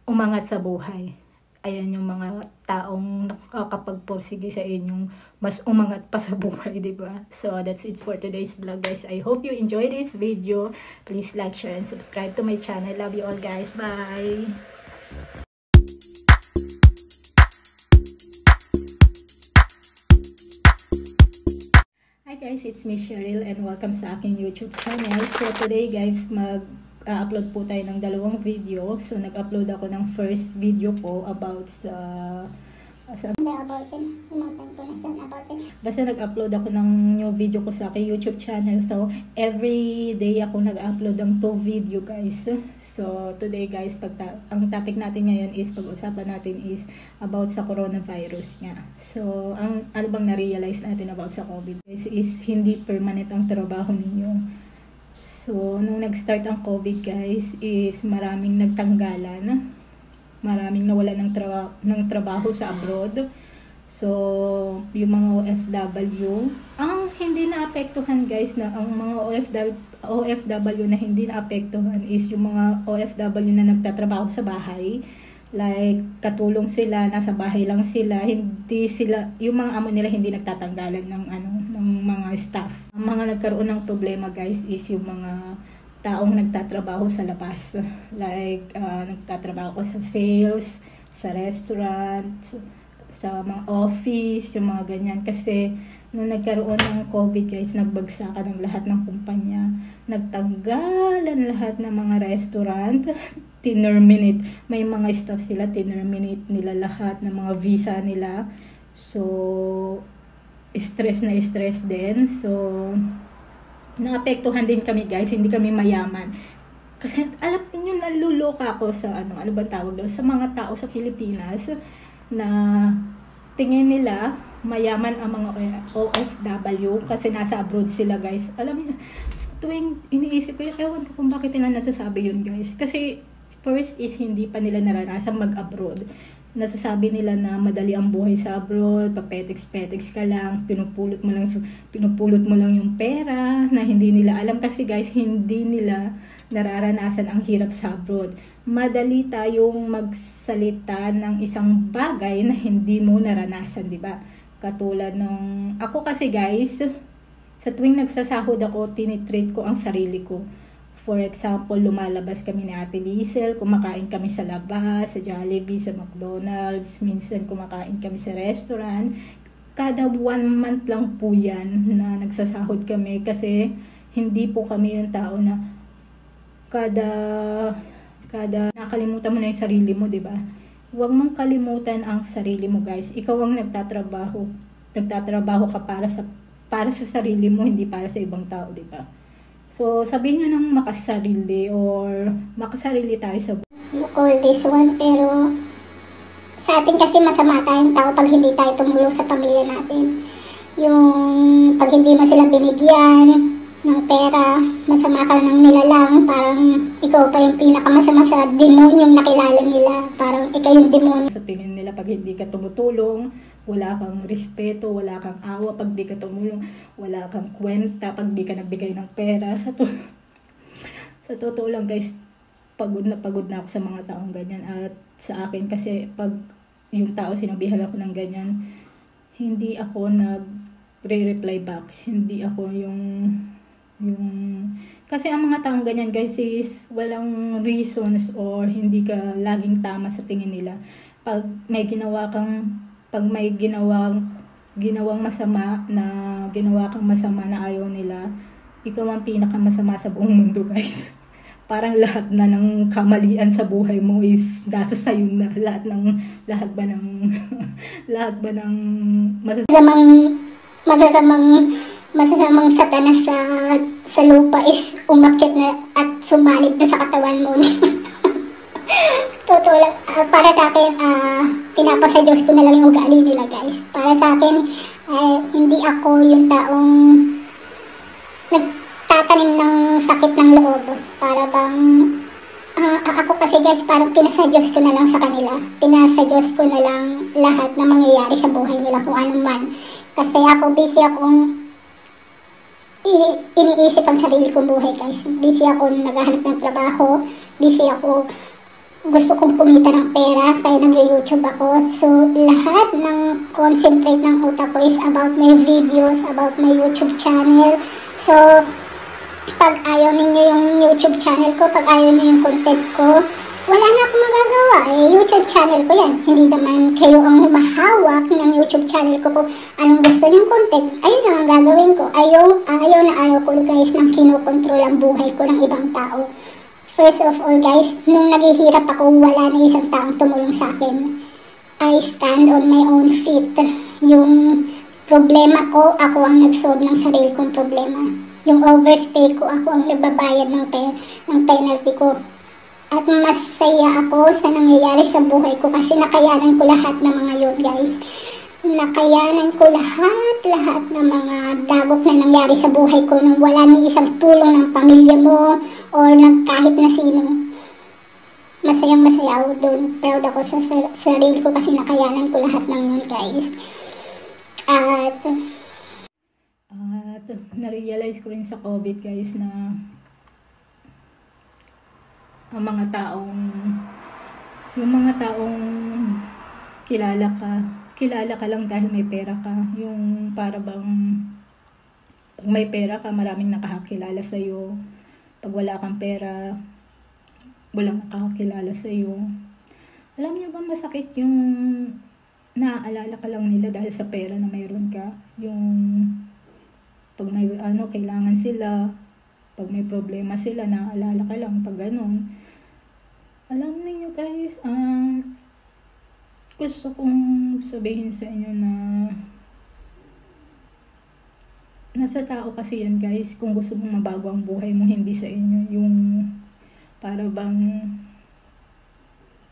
Speaker 1: umangat sa buhay. Ayan yung mga taong nakakapagpursige sa inyong mas umangat pa sa buhay, diba? So, that's it for today's vlog, guys. I hope you enjoyed this video. Please like, share, and subscribe to my channel. Love you all, guys. Bye! Hi guys, it's me Cheryl and welcome sa aking YouTube channel. So, today guys, upload po tayo ng dalawang video. So, nag-upload ako ng first video ko about basta nag-upload ako ng new video ko sa aking YouTube channel. So, every day ako nag-upload ng 2 video guys. So, today guys, ang topic natin ngayon is, pag-usapan natin is about sa coronavirus nga. So, ano bang na-realize natin about sa COVID guys is hindi permanent ang trabaho ninyo. So, nung nag-start ang COVID guys is maraming nagtanggalan, maraming nawalan ng trabaho sa abroad. So, yung mga OFW, ang hindi naapektuhan guys, na ang mga OFW na hindi naapektuhan is yung mga OFW na nagtatrabaho sa bahay. Like, katulong sila, nasa bahay lang sila, yung mga amo nila hindi nagtatanggalan ng mga staff. Ang mga nagkaroon ng problema guys is yung mga taong nagtatrabaho sa labas. Like, nagtatrabaho sa sales, sa restaurant, sa mga office, yung mga ganyan. Kasi, nung nagkaroon ng COVID guys, nagbagsakan ng lahat ng kumpanya. Nagtanggalan lahat ng mga restaurant,
Speaker 4: tinerminate. May mga staff sila, tinerminate nila lahat ng mga visa nila. So, stress na stress din. So, naapektuhan din kami guys, hindi kami mayaman. Kasi alam niyo, naluloka ako sa ano bang tawag doon, sa mga tao sa Pilipinas na tingin nila mayaman ang mga OFW kasi nasa abroad sila guys. Alam niyo, tuwing iniisip ko, ewan ko kung bakit nila nasasabi yun guys. Kasi first is hindi pa nila naranasan mag-abroad. Nasasabi nila na madali ang buhay sa abroad, papetex-petex ka lang, pinupulot mo lang yung pera na hindi nila alam kasi guys, hindi nila nararanasan ang hirap sa abroad. Madali tayong magsalita ng isang bagay na hindi mo naranasan, di ba? Katulad nung ako kasi guys, sa tuwing nagsasahod ako, tinitreat ko ang sarili ko. For example, lumalabas kami ni Ate Liesel, kumakain kami sa labas, sa Jollibee, sa McDonald's, minsan kumakain kami sa restaurant. Kada 1 month lang po yan na nagsasahod kami kasi hindi po kami yung tao na kada nakalimutan mo na yung sarili mo, di ba? Huwag mong kalimutan ang sarili mo, guys. Ikaw ang nagtatrabaho ka para sa sarili mo, hindi para sa ibang tao, di ba? So, sabihin nyo ng makasarili or makasarili tayo sa
Speaker 5: You call this one, pero sa atin kasi masama tayong tao pag hindi tayo tumulong sa pamilya natin. Yung pag hindi mo sila binigyan ng pera, masama ka ng nilalang, parang ikaw pa yung pinakamasama sa demonyong nakilala nila. Parang ikaw yung demonyo.
Speaker 4: Sa tingin nila pag hindi ka tumutulong, wala kang respeto, wala kang awa pag di ka tumulong, wala kang kwenta pag di ka nagbigay ng pera. Sa totoo lang guys, pagod na ako sa mga taong ganyan. At sa akin kasi pag yung tao sinabihan ako ng ganyan, hindi ako nag-reply back. Hindi ako yung kasi ang mga taong ganyan guys is walang reasons or hindi ka laging tama sa tingin nila. Pag may ginawang masama na ayaw nila, ikaw ang pinakamasama sa buong mundo guys. Parang lahat na ng kamalian sa buhay mo is nasa sayo na. Lahat ba ng
Speaker 5: masasamang satanas sa lupa is umakyat na at sumalib na sa katawan mo. Totoo lang, para sa akin, pinapasa Diyos ko na lang yung ugali nila guys. Para sa akin, hindi ako yung taong nagtatanim ng sakit ng loob. Para bang, ako kasi guys, parang pinasa Diyos ko na lang sa kanila. Pinasa Diyos ko na lang lahat na mangyayari sa buhay nila kung ano man. Kasi ako, busy akong iniisip ang sarili kong buhay guys. Busy ako naghahanap ng trabaho. Busy ako gusto kong kumita ng pera, kaya nag-YouTube ako. So, lahat ng concentrate ng utak ko is about my videos, about my YouTube channel. So, pag ayaw ninyo yung YouTube channel ko, pag ayaw niyo yung content ko, wala na akong magagawa. YouTube channel ko yan. Hindi naman kayo ang humahawak ng YouTube channel ko kung anong gusto niyong content. Ayun na ang gagawin ko. Ayaw ko guys nang kinokontrol ang buhay ko ng ibang tao. First of all guys, nung naghihirap ako, wala na isang taong tumulong sa akin. I stand on my own feet. Yung problema ko, ako ang nag-solve ng sarili kong problema. Yung overstay ko, ako ang nagbabayad ng penalty ko. At masaya ako sa nangyayari sa buhay ko kasi nakayanan ko lahat ng mga yun guys. Nakayanan ko lahat ng mga dagok na nangyari sa buhay ko nung wala ni isang tulong ng pamilya mo or ng kahit na sino. Masayang-masaya ako doon. Proud ako sa sarili ko kasi nakayanan ko lahat ng yun guys. At
Speaker 4: na-realize ko rin sa COVID guys na yung mga taong kilala ka lang dahil may pera ka. Yung para bang pag may pera ka, maraming nakakakilala sa'yo. Pag wala kang pera, walang nakakakilala sa'yo. Alam niyo ba masakit yung naaalala ka lang nila dahil sa pera na mayroon ka? Yung pag may kailangan sila, pag may problema sila, naaalala ka lang pag ganun. Alam niyo guys, gusto kong sabihin sa inyo na nasa tao kasi yan guys. Kung gusto mong mabago ang buhay mo, hindi sa inyo. Yung para bang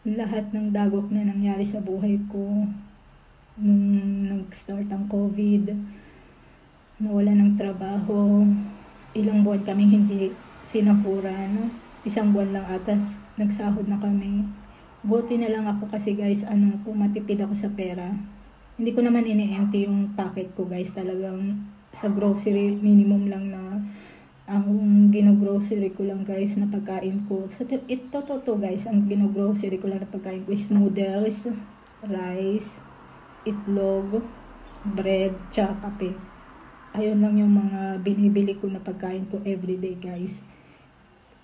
Speaker 4: lahat ng dagok na nangyari sa buhay ko nung nag-start ang COVID, nawala ng trabaho, ilang buwan kaming hindi sinahuran, 1 buwan lang atas nagsahod na kami. Buti na lang ako kasi guys, kung matipid ako sa pera. Hindi ko naman ini-empty yung packet ko guys, talagang sa grocery minimum lang na ang gino-grocery ko lang guys na pagkain ko. So, ito guys, ang gino-grocery ko lang na pagkain ko is noodles, rice, itlog, bread, tsaka kape. Ayun lang yung mga binibili ko na pagkain ko everyday guys.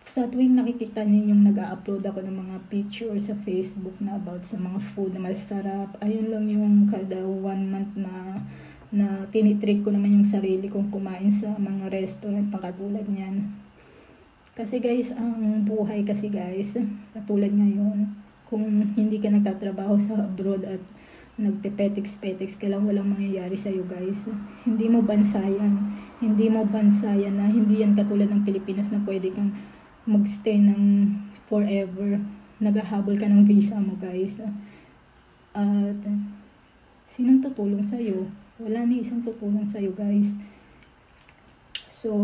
Speaker 4: Sa tuwing nakikita ninyong nag-upload ako ng mga picture sa Facebook na about sa mga food na masarap, ayun lang yung kada 1 month na tinitreat ko naman yung sarili kong kumain sa mga restaurant pakatulad niyan. Kasi guys, ang buhay kasi guys, katulad ngayon, kung hindi ka nagtatrabaho sa abroad at nagpe-petiks ka lang, walang mangyayari sa'yo guys. Hindi mo bansayan na hindi yan katulad ng Pilipinas na pwede kang magstay ng forever. Naghahabol ka ng visa mo guys. At sinong tutulong sa'yo? Wala ni isang tutulong sa'yo guys. So,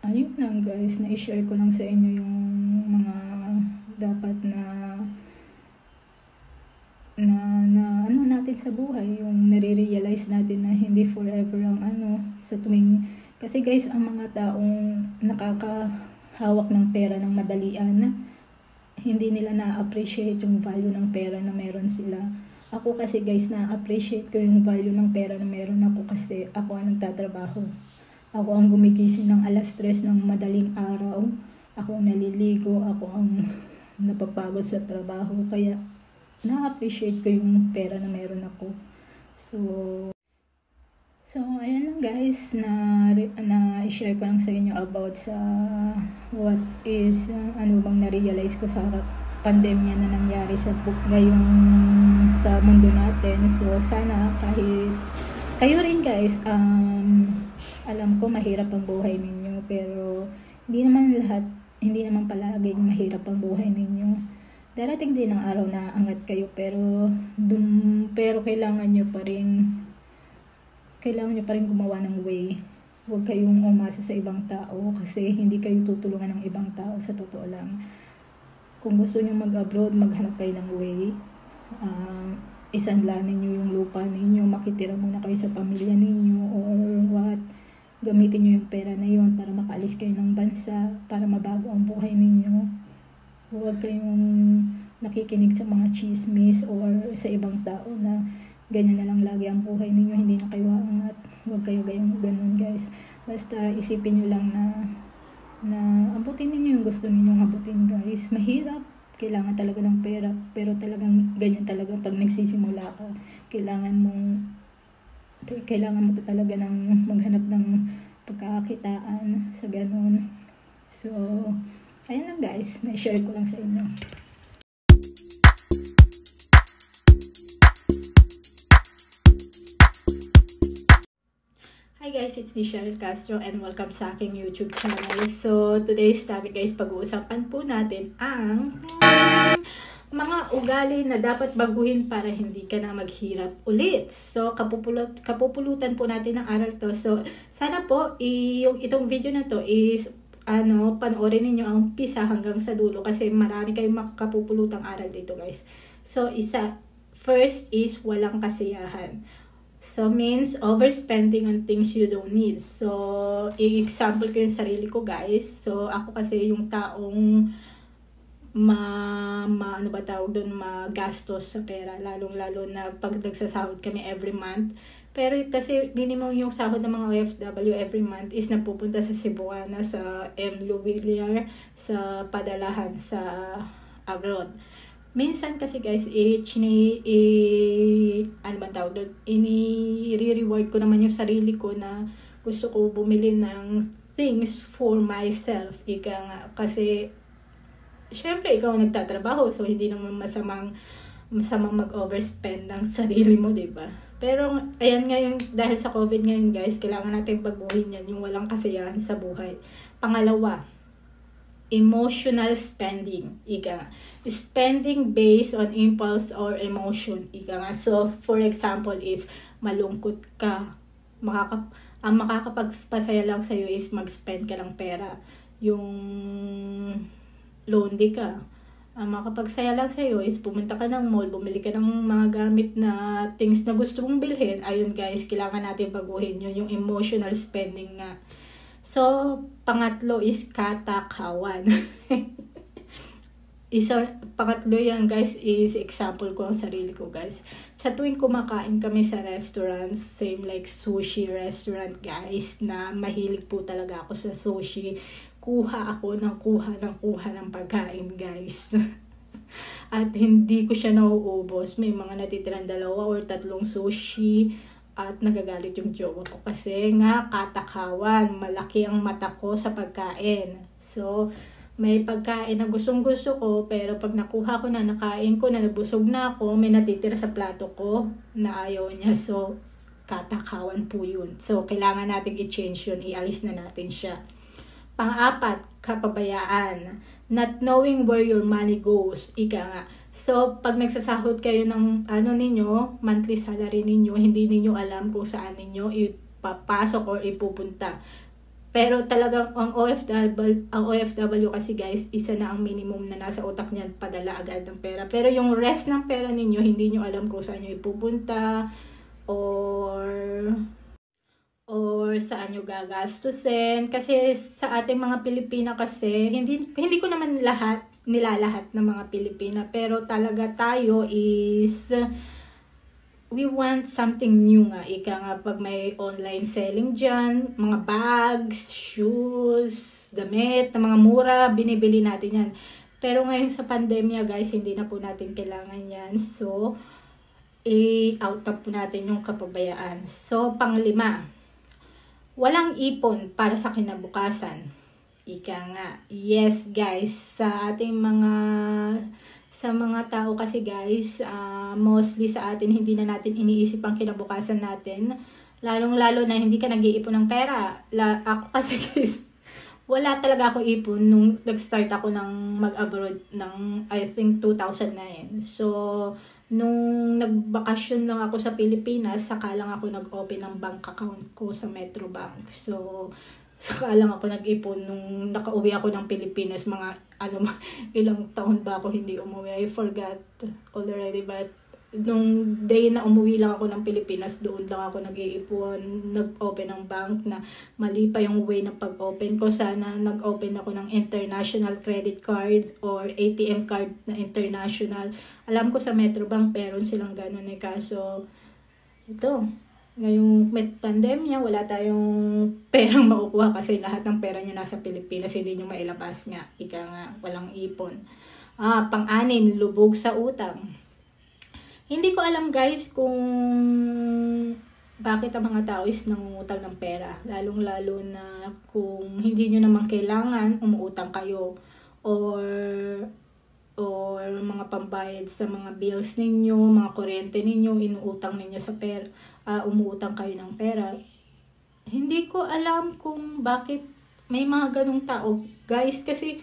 Speaker 4: ayun lang guys, na-share ko lang sa inyo yung mga dapat na natin sa buhay, yung nare-realize natin na hindi forever ang sa tuwing, kasi guys, ang mga taong nakakahawak ng pera ng madalian, hindi nila na-appreciate yung value ng pera na meron sila. Ako kasi guys, na-appreciate ko yung value ng pera na meron ako kasi ako ang nagtatrabaho. Ako ang gumigising ng 3:00 ng madaling araw. Ako ang naliligo, ako ang napapagod sa trabaho. Kaya na-appreciate ko yung pera na meron ako. So ayan lang guys, na i-share ko lang sa inyo about sa what is, bang na-realize ko sa pandemya na nangyari sa ngayong sa mundo natin. So sana kahit kayo rin guys, alam ko mahirap ang buhay ninyo, pero hindi naman palaging mahirap ang buhay ninyo. Darating din ang araw na angat kayo, pero kailangan nyo pa rin gumawa ng way. Huwag kayong umasa sa ibang tao kasi hindi kayo tutulungan ng ibang tao, sa totoo lang. Kung gusto nyo mag-abroad, maghanap kayo ng way. Isanlanin nyo yung lupa ninyo, makitira muna kayo sa pamilya ninyo or what. Gamitin nyo yung pera na yun para makaalis kayo ng bansa, para mabago ang buhay ninyo. Huwag kayong nakikinig sa mga chismis or sa ibang tao na ganyan na lang lagi ang buhay ninyo, hindi na kayo aangat. Huwag kayo ganun guys. Basta isipin nyo lang na abutin ninyo yung gusto ninyong abutin guys. Mahirap, kailangan talaga ng pera, pero talagang ganyan talaga pag nagsisimula ka. Kailangan mo talaga ng maghanap ng pagkakakitaan sa ganun. So, ayun lang guys, na-share ko lang sa inyo. Hi guys, it's Michelle Castro and welcome sa aking YouTube channel. So, today's topic guys, pag-uusapan po natin ang mga ugali na dapat baguhin para hindi ka na maghirap ulit. So, kapupulutan po natin ang aral to. So, sana po, itong video na to is panoorin ninyo ang umpisa hanggang sa dulo kasi marami kayong makakapupulutang aral dito guys. So, first is walang kasiyahan. So, means overspending on things you don't need. So, i-example ko yung sarili ko guys. So, ako kasi yung taong magastos sa pera. Lalong-lalo na pag nagsasahod kami every month. Pero kasi minimum yung sahod ng mga OFW every month is napupunta sa Cebuana, sa M. Luwiliar, sa padalahan sa abroad. Minsan kasi guys, ini-reward ko naman yung sarili ko na gusto ko bumili ng things for myself. Ika nga, kasi syempre ikaw ang nagtatrabaho, so hindi naman masamang mag-overspend ng sarili mo, diba? Pero ayan ngayon, dahil sa COVID ngayon guys, kailangan natin baguhin yan, yung walang kasiyahan sa buhay. Pangalawa, emotional spending. Ika nga. Spending based on impulse or emotion. Ika nga. So, for example is, malungkot ka. Ang makakapagpasaya lang sa'yo is mag-spend ka ng pera. Yung lonely ka. Ang makapagsaya lang sa'yo is pumunta ka ng mall, bumili ka ng mga gamit na things na gusto mong bilhin. Ayun guys, kailangan natin baguhin yun, yung emotional spending nga. So, pangatlo is katakawan. Pangatlo yan guys is example ko ang sarili ko guys. Sa tuwing kumakain kami sa restaurant, same like sushi restaurant guys, na mahilig po talaga ako sa sushi. Kuha ng pagkain guys. At hindi ko siya nauubos. May mga natitirang 2 or 3 sushi. At nagagalit yung jowa ko kasi nga katakawan, malaki ang mata ko sa pagkain. So, may pagkain na gustong-gusto ko, pero pag nakuha ko na, nakain ko na, nabusog na ako, may natitira sa plato ko na ayaw niya. So, katakawan po yun. So, kailangan natin i-change yun, ialis na natin siya. Pang-apat, kapabayaan. Not knowing where your money goes. Ika nga. So, pag nagsasahod kayo ng ninyo, monthly salary ninyo, hindi ninyo alam kung saan ninyo ipapasok or ipupunta. Pero talagang ang OFW kasi guys, isa na ang minimum na nasa utak niyan, padala agad ng pera. Pero yung rest ng pera ninyo, hindi nyo alam kung saan nyo ipupunta or saan nyo gagastusin. Kasi sa ating mga Pilipina kasi, hindi ko naman nilalahat ng mga Pilipina, pero talaga tayo is we want something new nga. Ika nga, pag may online selling dyan, mga bags, shoes, damit, na mga mura, binibili natin yan. Pero ngayon sa pandemya guys, hindi na po natin kailangan yan. So, i-out up po natin yung kapabayaan. So, pang-5, walang ipon para sa kinabukasan. Ika nga. Yes guys, sa mga tao kasi guys, mostly sa atin, hindi na natin iniisip ang kinabukasan natin. Lalong-lalo na hindi ka nag-iipon ng pera. Ako kasi guys, wala talaga ako ipon nung nag-start ako ng mag-abroad ng I think 2009. So, nung nagbakasyon lang ako sa Pilipinas, saka lang ako nag-open ng bank account ko sa Metrobank. So, saka lang ako nag-ipon nung nakauwi ako ng Pilipinas. Ilang taon ba ako hindi umuwi? I forgot already, but nung day na umuwi lang ako ng Pilipinas, doon lang ako nag-iipon, nag-open ng bank na mali pa yung way ng pag-open ko. Sana nag-open ako ng international credit card or ATM card na international. Alam ko sa Metrobank, meron silang ganun kaso ito, ngayong may pandemya, wala tayong perang makukuha kasi lahat ng pera nyo nasa Pilipinas, hindi nyo mailabas nga. Ika nga, walang ipon. Pang-6, lubog sa utang. Hindi ko alam guys kung bakit ang mga tao is nangungutang ng pera. Lalong-lalo na kung hindi nyo naman kailangan, umuutang kayo. Or mga pambayad sa mga bills ninyo, mga kuryente ninyo, inuutang ninyo sa pera. Umuutang kayo ng pera. Hindi ko alam kung bakit may mga ganong tao. Guys, kasi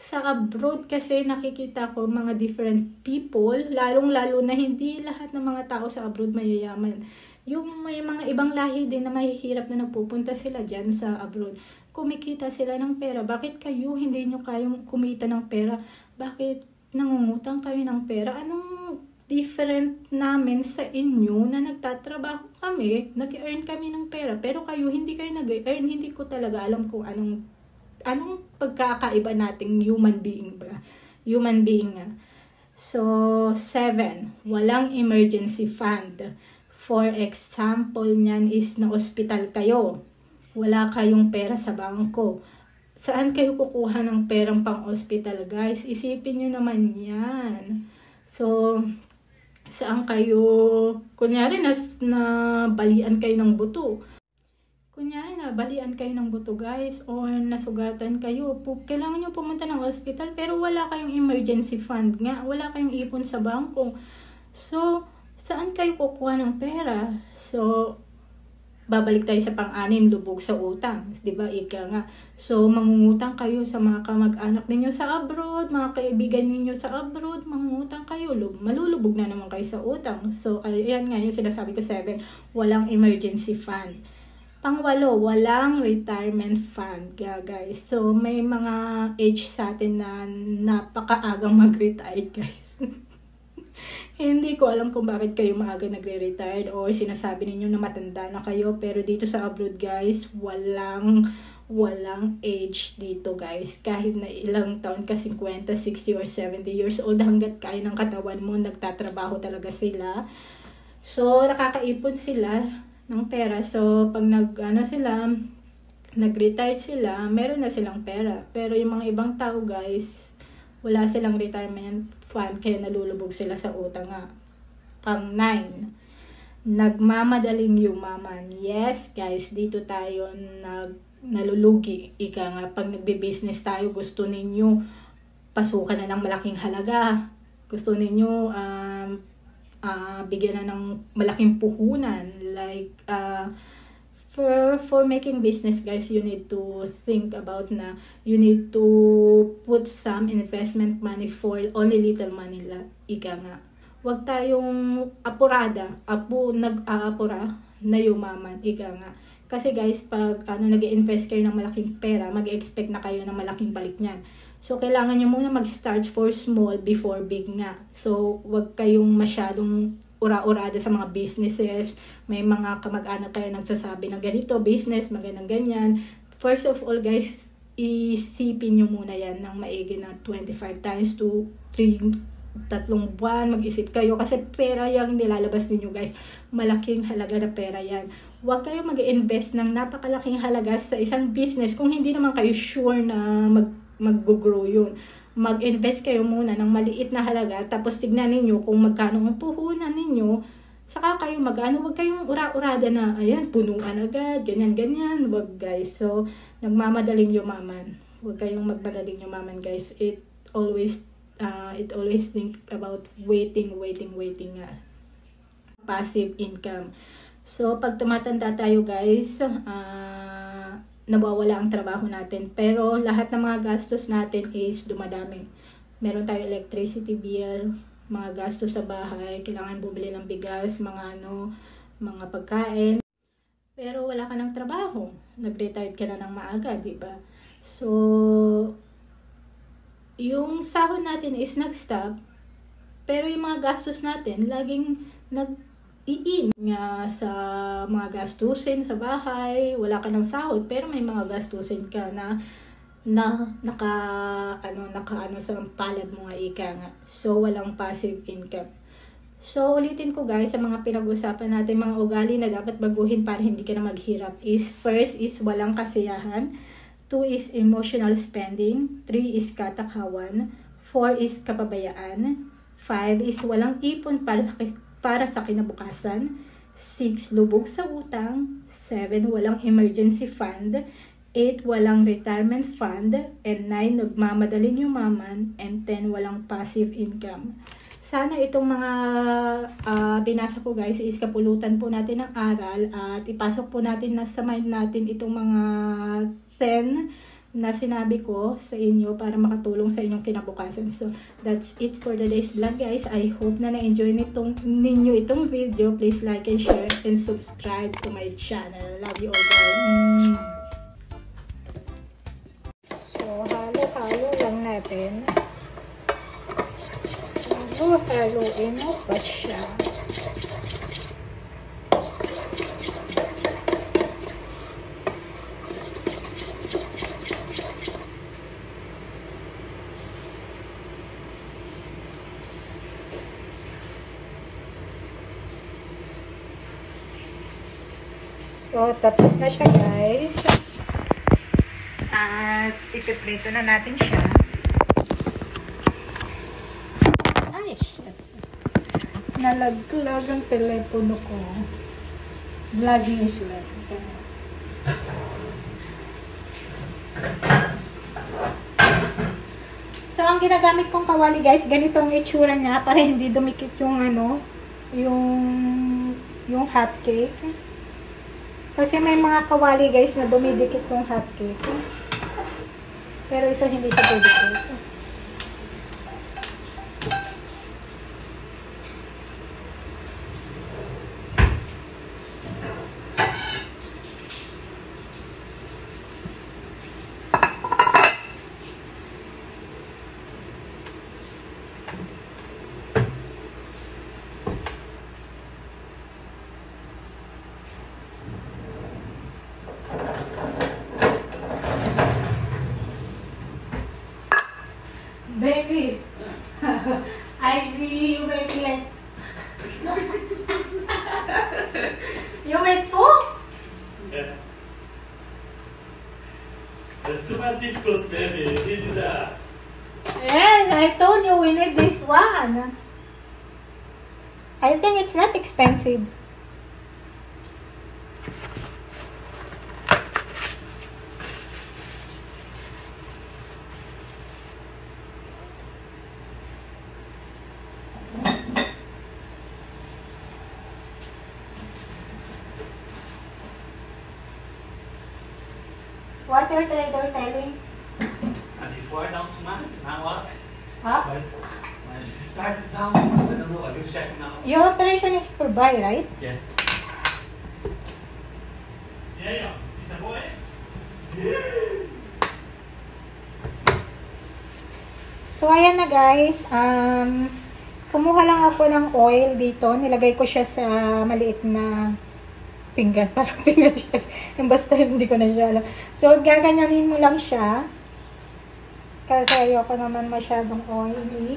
Speaker 4: sa abroad kasi nakikita ko mga different people, lalong-lalo na hindi lahat ng mga tao sa abroad mayayaman. Yung may mga ibang lahi din na mahihirap na nagpupunta sila dyan sa abroad. Kumikita sila ng pera. Bakit kayo hindi nyo kayong kumita ng pera? Bakit nangungutang kayo ng pera? Anong different namin sa inyo na nagtatrabaho kami, nag-earn kami ng pera, pero kayo hindi kayo nag-earn? Hindi ko talaga alam kung anong pagkakaiba nating human being ba? Human being nga. So, 7, walang emergency fund. For example niyan is na ospital kayo. Wala kayong pera sa bangko. Saan kayo kukuha ng perang pang-ospital, guys? Isipin nyo naman yan. So, saan kayo, kunyari na balian kayo ng buto. kunyari nabalian kayo ng buto guys or nasugatan kayo, kailangan nyo pumunta ng hospital pero wala kayong emergency fund nga, wala kayong ipon sa bangko. So, saan kayo kukuha ng pera? So, babalik tayo sa pang-anim, lubog sa utang. Diba? Ika nga. So, mangungutang kayo sa mga kamag-anak ninyo sa abroad, mga kaibigan ninyo sa abroad, mangungutang kayo. Malulubog na naman kayo sa utang. So, ayan nga yung sinasabi ko 7, walang emergency fund. Pang-8, walang retirement fund, guys. So, may mga age sa atin na napakaagang mag-retire, guys. Hindi ko alam kung bakit kayo maaga nagre-retired or sinasabi ninyo na matanda na kayo. Pero dito sa abroad, guys, walang age dito, guys. Kahit na ilang taon ka, 50, 60, or 70 years old, hanggat kaya ng katawan mo, nagtatrabaho talaga sila. So, nakakaipon sila ng pera. So, pag nag-retire sila, meron na silang pera. Pero yung mga ibang tao, guys, wala silang retirement fund, kaya nalulubog sila sa utang nga. Pang 9, nagmamadaling yumaman. Yes, guys, dito tayo nalulugi. Ika nga, pag nagbe-business tayo, gusto ninyo pasukan na ng malaking halaga. Gusto ninyo bigyan na ng malaking puhunan. Like, for making business, guys, you need to think about na you need to put some investment money for only little money la. Ika nga. Huwag tayong nag-aapura na yumaman. Ika nga. Kasi guys, pag nag-invest kayo ng malaking pera, mag-expect na kayo ng malaking balik niyan. So, kailangan nyo muna mag-start for small before big nga. So, huwag kayong masyadong ura-urada sa mga businesses. May mga kamag-anak kayo nagsasabi na ganito, business, magandang ganyan. First of all, guys, isipin nyo muna yan ng maigi na 25 times to 3 buwan. Mag-isip kayo kasi pera yung nilalabas ninyo, guys. Malaking halaga na pera yan. Huwag kayo mag-invest ng napakalaking halaga sa isang business kung hindi naman kayo sure na mag-grow yun. Mag-invest kayo muna ng maliit na halaga, tapos tignan ninyo kung magkano ang puhunan ninyo, saka kayo huwag kayong ura-urada na, ayan, punuan agad, ganyan-ganyan, wag guys. So, nagmamadaling yumaman. Huwag kayong magmadaling yumaman, guys. It always think about waiting nga. Passive income. So, pag tumatanda tayo, guys, nawawala ang trabaho natin. Pero lahat ng mga gastos natin is dumadami. Meron tayo electricity bill, mga gastos sa bahay, kailangan bumili ng bigas, mga pagkain. Pero wala ka ng trabaho. Nag-retired ka na ng maaga, diba? So, yung sahod natin is nag-stop, pero yung mga gastos natin, laging iin nga sa mga gastusin sa bahay. Wala ka ng sahod pero may mga gastusin ka na naka sa palad mo nga, ika nga. So walang passive income. So ulitin ko, guys, sa mga pinag-usapan natin, mga ugali na dapat baguhin para hindi ka na maghirap is, first is walang kasiyahan, 2 is emotional spending, 3 is katakawan, 4 is kapabayaan, 5 is walang ipon para sa kinabukasan, 6, lubog sa utang, 7, walang emergency fund, 8, walang retirement fund, and 9, nagmamadaling yumaman, and 10, walang passive income. Sana itong mga binasa ko, guys, is kapulutan po natin ng aral at ipasok po natin sa mind natin itong mga 10 na sinabi ko sa inyo para makatulong sa inyong kinabukasan. So, that's it for today's vlog, guys. I hope na na-enjoy ninyo itong video. Please like and share and subscribe to my channel. Love you all, guys. So, halo-halo lang natin. Halo-haloin mo pa siya. So, tapos na siya, guys. At ipiprito na natin siya. Ay, shit. Nalaglag ang telepono ko. Vlogging is life. ang ginagamit kong kawali guys, ganito ang itsura niya para hindi dumikit yung ano, yung hot cake. Kasi may mga kawali guys na dumidikit yung hot cake. Pero ito hindi siya dumidikit. Baby, I see you making like you made poop?
Speaker 2: Yeah. That's too much difficult, baby. This is that.
Speaker 4: Yes, I told you we need this one. I think it's not expensive. What your trader telling?
Speaker 2: And before down too much, now what?
Speaker 4: Huh?
Speaker 2: When it starts down, I don't know, I will check now.
Speaker 4: Your operation is for buy, right?
Speaker 2: Yeah. Yeah. Is a boy?
Speaker 4: So, ayan na guys. Kumuha lang ako ng oil dito. Nilagay ko siya sa maliit na pinggan. Parang pinggan siya. Yung basta hindi ko na siya alam. So, gaganyanin mo lang siya. Kasi ayoko naman masyadong oily.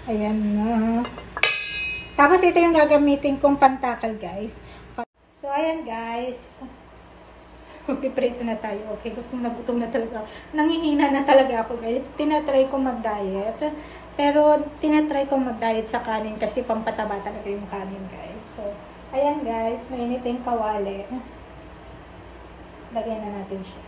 Speaker 4: Ayan na. Tapos ito yung gagamitin kong pantakal guys. So, ayan guys. Magpiprito na tayo. Okay, gutom na talaga. Nangihina na talaga ako guys. Tinatry ko mag-diet. Pero tinatry ko mag-diet sa kanin kasi pampataba talaga yung kanin guys. So, ayan guys. Mainit yung kawali. Lagyan na natin siya.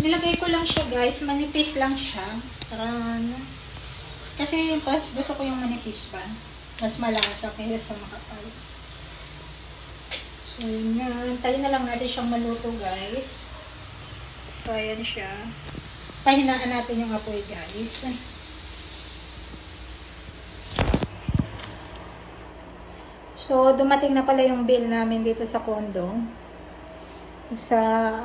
Speaker 4: Nilagay ko lang siya guys, manipis lang siya. Kasi pas gusto ko yung manipis pa. Mas malasa kaysa sa makapal. So yun nga, tayo na lang natin siyang maluto guys. So ayan siya. Pahinaan natin yung apoy guys. So dumating na pala yung bill namin dito sa condo. Sa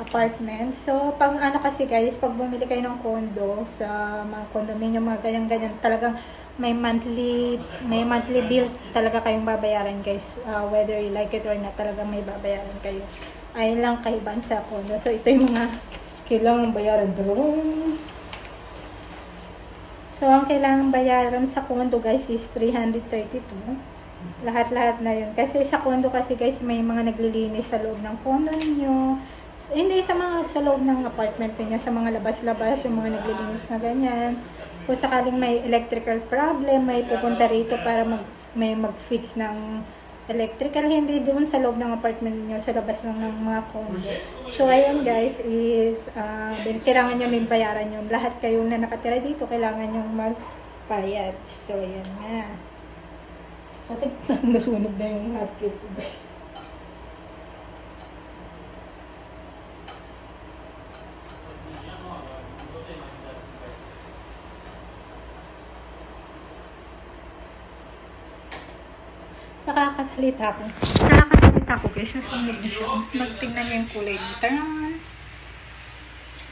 Speaker 4: apartment. So, pag ano kasi guys, pag bumili kayo ng condo sa mga condominium, mga ganyan-ganyan, talagang may monthly bill talaga kayong babayaran guys. Whether you like it or not, talagang may babayaran kayo. Ayun lang kaibahan sa condo. So, ito yung mga kailangan bayaran doon. So, ang kailangan bayaran sa condo guys is 332. Lahat-lahat na yun. Kasi sa condo kasi guys, may mga naglilinis sa loob ng condo ninyo. Hindi sa loob ng apartment niyo, sa mga labas-labas, yung mga naglilinis na ganyan. Kung sakaling may electrical problem, may pupunta rito para mag-fix ng electrical. Hindi doon sa loob ng apartment niyo, sa labas lang ng mga condo. So, ayun guys, is kailangan nyo may bayaran yun. Lahat kayong na nakatira dito, kailangan nyo magbayad. So, ayun na. So, nasunog na yung hotcake ko. Nakakasalita ko guys. Nasunog na siya. Magtingnan niya yung kulay dito.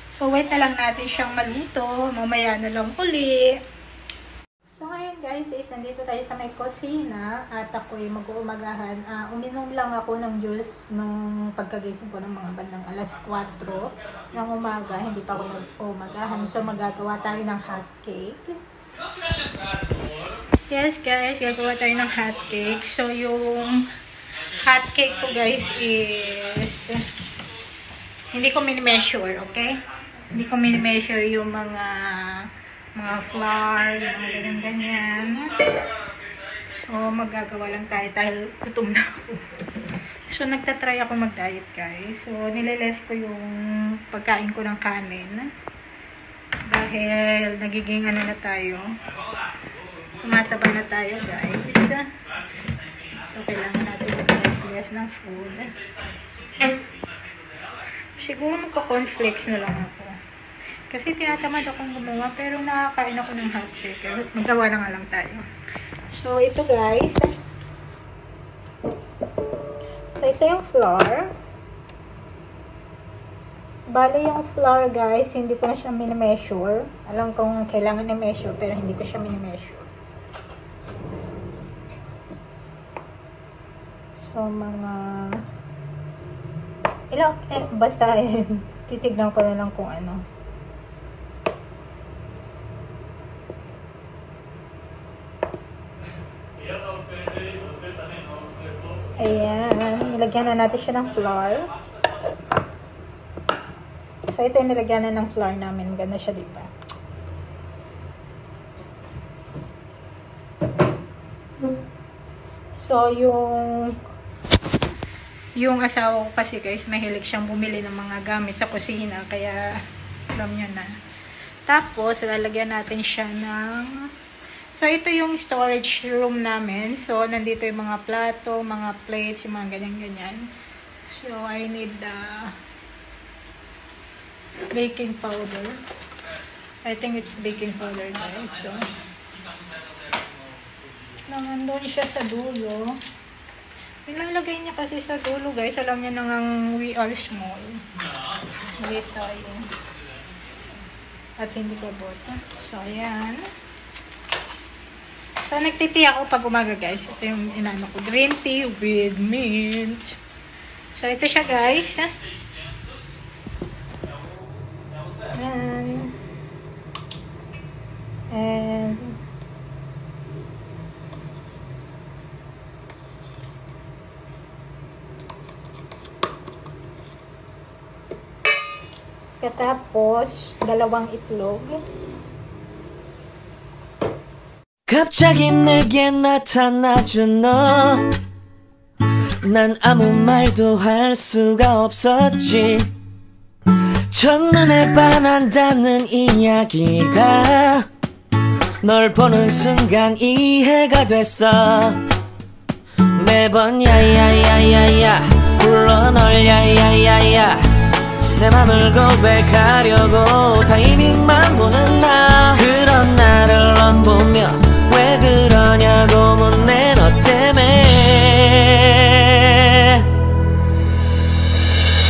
Speaker 4: So, wait na lang natin siyang maluto. Mamaya na lang uli. So ngayon guys, is nandito tayo sa may kusina at ako'y mag-uumagahan. Uminom lang ako ng juice nung pagkagising ko ng mga bandang alas 4 ng umaga. Hindi pa ako nag-uumagahan. So magagawa tayo ng hot cake. Yes guys, gagawa tayo ng hot cake. So yung hot cake ko guys is hindi ko mini-measure, okay? Hindi ko mini-measure yung mga flour, mga ganyan. So, magagawa lang tayo dahil gutom na ako. So, nagtatry ako mag-diet, guys. So, nililess ko yung pagkain ko ng kanin. Dahil nagiging ano na tayo. Tumataba na tayo, guys. So, kailangan natin mag-less ng food. Siguro magko-cornflakes na lang ako. Kasi tinatamad akong gumawa, pero nakakain ako ng hot cake. Magawa na nga lang tayo. So, ito guys. So, ito yung flour. Bale yung flour guys, hindi ko na siya mini-measure. Alam kong kailangan i-measure, pero hindi ko siya mini-measure. So, mga ilang, basta titignan ko na lang kung ano. Ayan, nilagyan na natin siya ng flour. So, ito yung nilagyan na ng flour namin. Ganda siya, diba? So, yung asawa ko kasi guys, mahilig siyang bumili ng mga gamit sa kusina. Kaya, alam nyo na. Tapos, lalagyan natin siya ng... So, ito yung storage room namin. So, nandito yung mga plato, mga plates, yung mga ganyan-ganyan. So, I need the baking powder. I think it's baking powder, guys. So, nandun siya sa dulo. Nilalagay niya kasi sa dulo, guys. Alam niya nang we are small. Wait tayo. At hindi ko bota. So, ayan. So, nagtitea ako pag umaga, guys. Ito yung inano ko. Green tea with mint. So, ito siya, guys. And katapos, 2 itlog.
Speaker 3: 갑자기 내게 나타나준 너 난 아무 말도 할 수가 없었지 첫눈에 반한다는 이야기가 널 보는 순간 이해가 됐어 매번 야야야야야 불러 널 야야야야 내 맘을 고백하려고 타이밍만 보는 나 그런 나를 넌 보며 왜 그러냐고 묻네 너 때문에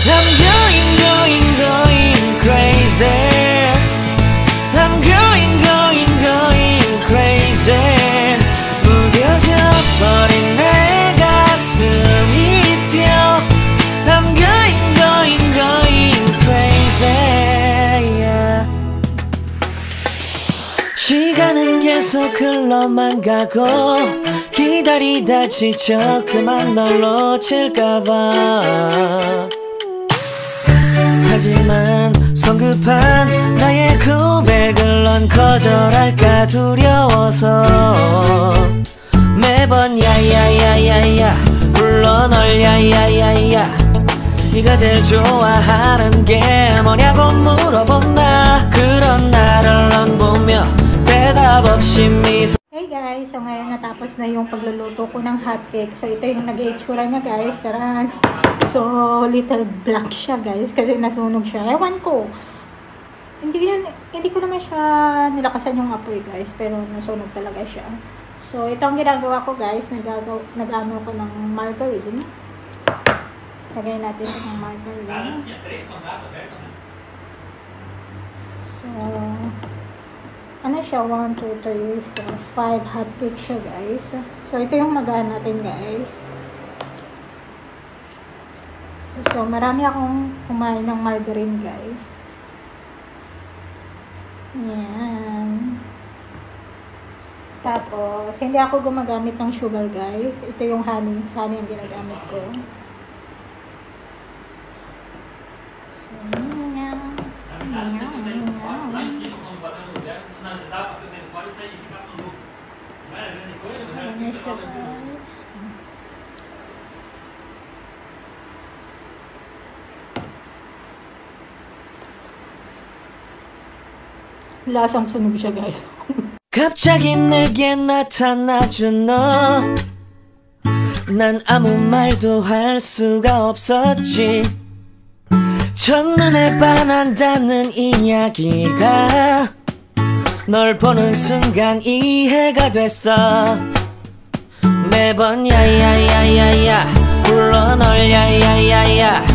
Speaker 3: I'm going crazy I'm going crazy 무뎌져 버린 내 가슴이 뛰어 I'm going crazy yeah. 시간은 계속 흘러만 가고 기다리다 지쳐 그만 널 놓칠까봐 하지만 성급한 나의 고백을 넌 거절할까 두려워서 매번 야야야야야 불러 널 야야야야 네가 제일 좋아하는 게 뭐냐고 물어본 나 그런 나를 넌 보며 대답 없이 미소
Speaker 4: Hey guys, so ngayon natapos na yung pagluluto ko ng hotcake. So ito yung nag-itsura niya guys, taran. So little black siya guys kasi nasunog siya. Ewan ko. Hindi ko naman siya nilakasan yung apoy guys, pero nasunog talaga siya. So ito ang ginagawa ko guys, nag-ano ko ng margarine. Lagay natin ng margarine. So ano siya, 1, 2, 3, 4, 5 hot cake siya, guys. So, ito yung magaan natin, guys. So, marami akong kumain ng margarine, guys. Yan. Tapos, hindi ako gumagamit ng sugar, guys. Ito yung honey. Honey ang ginagamit ko. So, yan.
Speaker 2: Lá em cima, quando bater no zero, na etapa que eu tenho fora, isso aí fica maluco. Não é grande coisa, mas é fica na hora de
Speaker 4: lasang sunog siya, guys.
Speaker 3: 갑자기 내게 나타나준 너 난 아무 말도 할 수가 없었지 첫눈에 반한다는 이야기가 널 보는 순간 이해가 됐어 매번 야야야야야 불러 널 야야야야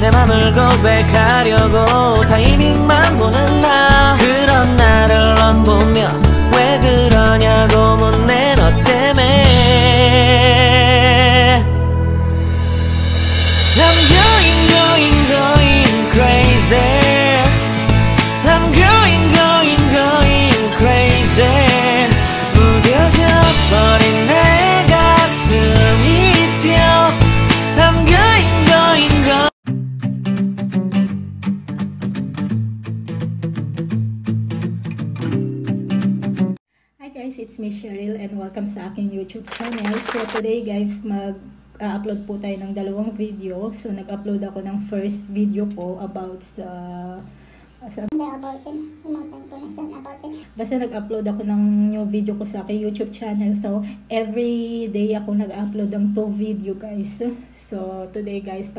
Speaker 3: 내 맘을 고백하려고 타이밍만 보는 나 그런 나를 넌 보며 왜 그러냐고 묻네 너 때문에 I'm going crazy I'm going crazy 무뎌져 버린 내 가슴이 뛰어 I'm going
Speaker 4: Hi guys, it's me Cheryl and welcome sa aking YouTube channel. So today guys, mag-upload po tayo ng dalawang video. So nag-upload ako ng first video ko about sa basta nag-upload ako ng new video ko sa aking YouTube channel. So every day ako nag-upload ng 2 video guys. So today guys,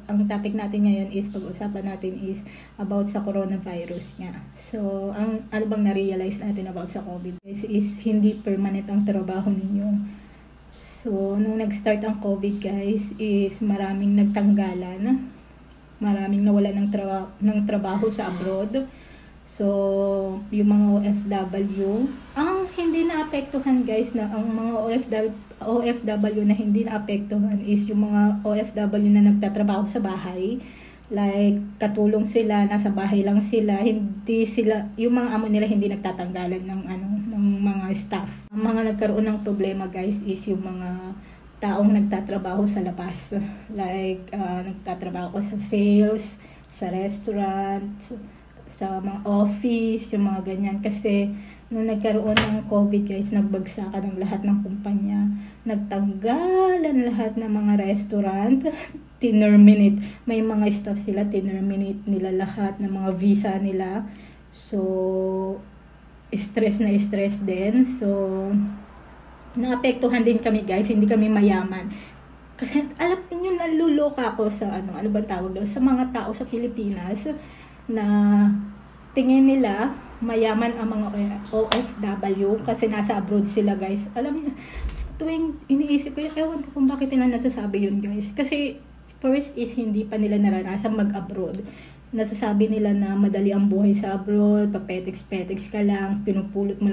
Speaker 4: ang topic natin ngayon is pag-usapan natin is about sa coronavirus nga. So ang ano bang na-realize natin about sa COVID guys is hindi permanent ang trabaho ninyo. So nung nag-start ang COVID guys is maraming nagtanggalan. Maraming nawala ng trabaho sa abroad. So, yung mga OFW, ang hindi naapektuhan guys na ang mga OFW na hindi naapektuhan is yung mga OFW na nagtatrabaho sa bahay. Like, katulong sila, nasa bahay lang sila, hindi sila, yung mga amo nila hindi nagtatanggalan ng mga staff. Ang mga nagkaroon ng problema guys is yung mga taong nagtatrabaho sa labas. Like, nagtatrabaho ko sa sales, sa restaurant, sa mga office, yung mga ganyan. Kasi, nung nagkaroon ng COVID guys, nagbagsakan ng lahat ng kumpanya. Nagtanggalan lahat ng mga restaurant. Tinerminate. May mga staff sila, tinerminate nila lahat ng mga visa nila. So, stress na stress din. So, naapektuhan din kami guys, hindi kami mayaman. Kasi alam niyo naluloka ako sa ano bang tawag daw sa mga tao sa Pilipinas na tingin nila mayaman ang mga OFW kasi nasa abroad sila guys. Alam niyo, tuwing iniisip ko, ewan ko kung bakit nila nasasabi yun guys. Kasi first is hindi pa nila naranasan mag-abroad. Nasasabi nila na madali ang buhay sa abroad, papetex-petex ka lang, pinupulot mo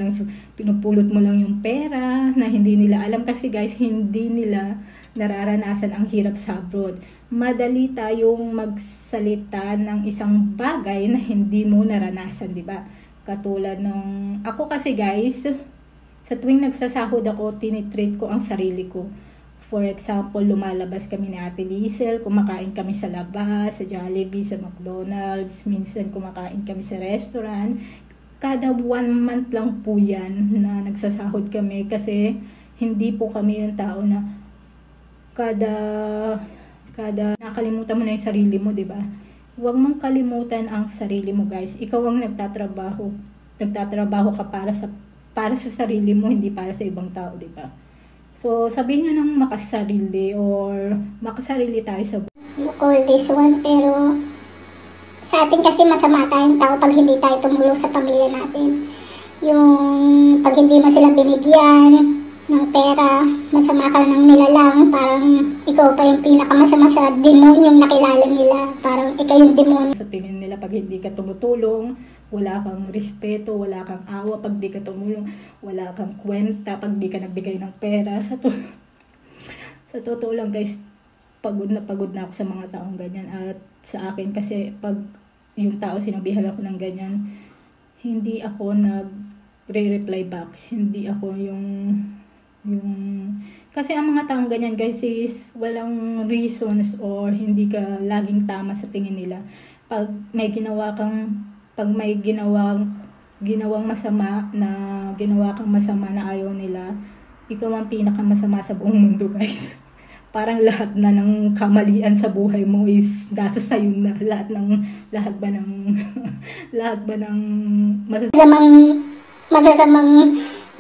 Speaker 4: lang yung pera na hindi nila alam kasi guys, hindi nila nararanasan ang hirap sa abroad. Madali tayong magsalita ng isang bagay na hindi mo naranasan, di ba? Katulad nung ako kasi guys, sa tuwing nagsasahod ako, tinitreat ko ang sarili ko. For example, lumalabas kami ni Ate Liesel, kumakain kami sa labas, sa Jollibee, sa McDonald's, minsan kumakain kami sa restaurant. Kada 1 month lang po yan na nagsasahod kami kasi hindi po kami yung tao na kada nakalimutan mo na yung sarili mo, di ba? Huwag mong kalimutan ang sarili mo guys. Ikaw ang nagtatrabaho ka para sa sarili mo, hindi para sa ibang tao, di ba? So, sabihin nyo ng makasarili or makasarili tayo sa
Speaker 5: You call this one, pero sa atin kasi masama tayong tao pag hindi tayo tumulong sa pamilya natin. Yung pag hindi mo sila binigyan ng pera, masama ka ng nilalang, parang ikaw pa yung pinakamasama sa demonyong nakilala nila. Parang ikaw yung demonyo.
Speaker 4: Sa tingin nila pag hindi ka tumutulong, wala kang respeto, wala kang awa pag di ka tumulong, wala kang kwenta pag di ka nagbigay ng pera. Sa totoo lang guys, pagod na ako sa mga taong ganyan. At sa akin kasi pag yung tao sinabihan ako ng ganyan, hindi ako nag-reply back. Hindi ako yung kasi ang mga taong ganyan guys is walang reasons or hindi ka laging tama sa tingin nila. Pag may ginawang masama na ayaw nila, ikaw ang pinakamasama sa buong mundo guys. Parang lahat na ng kamalian sa buhay mo is nasa sayo na. Lahat ba ng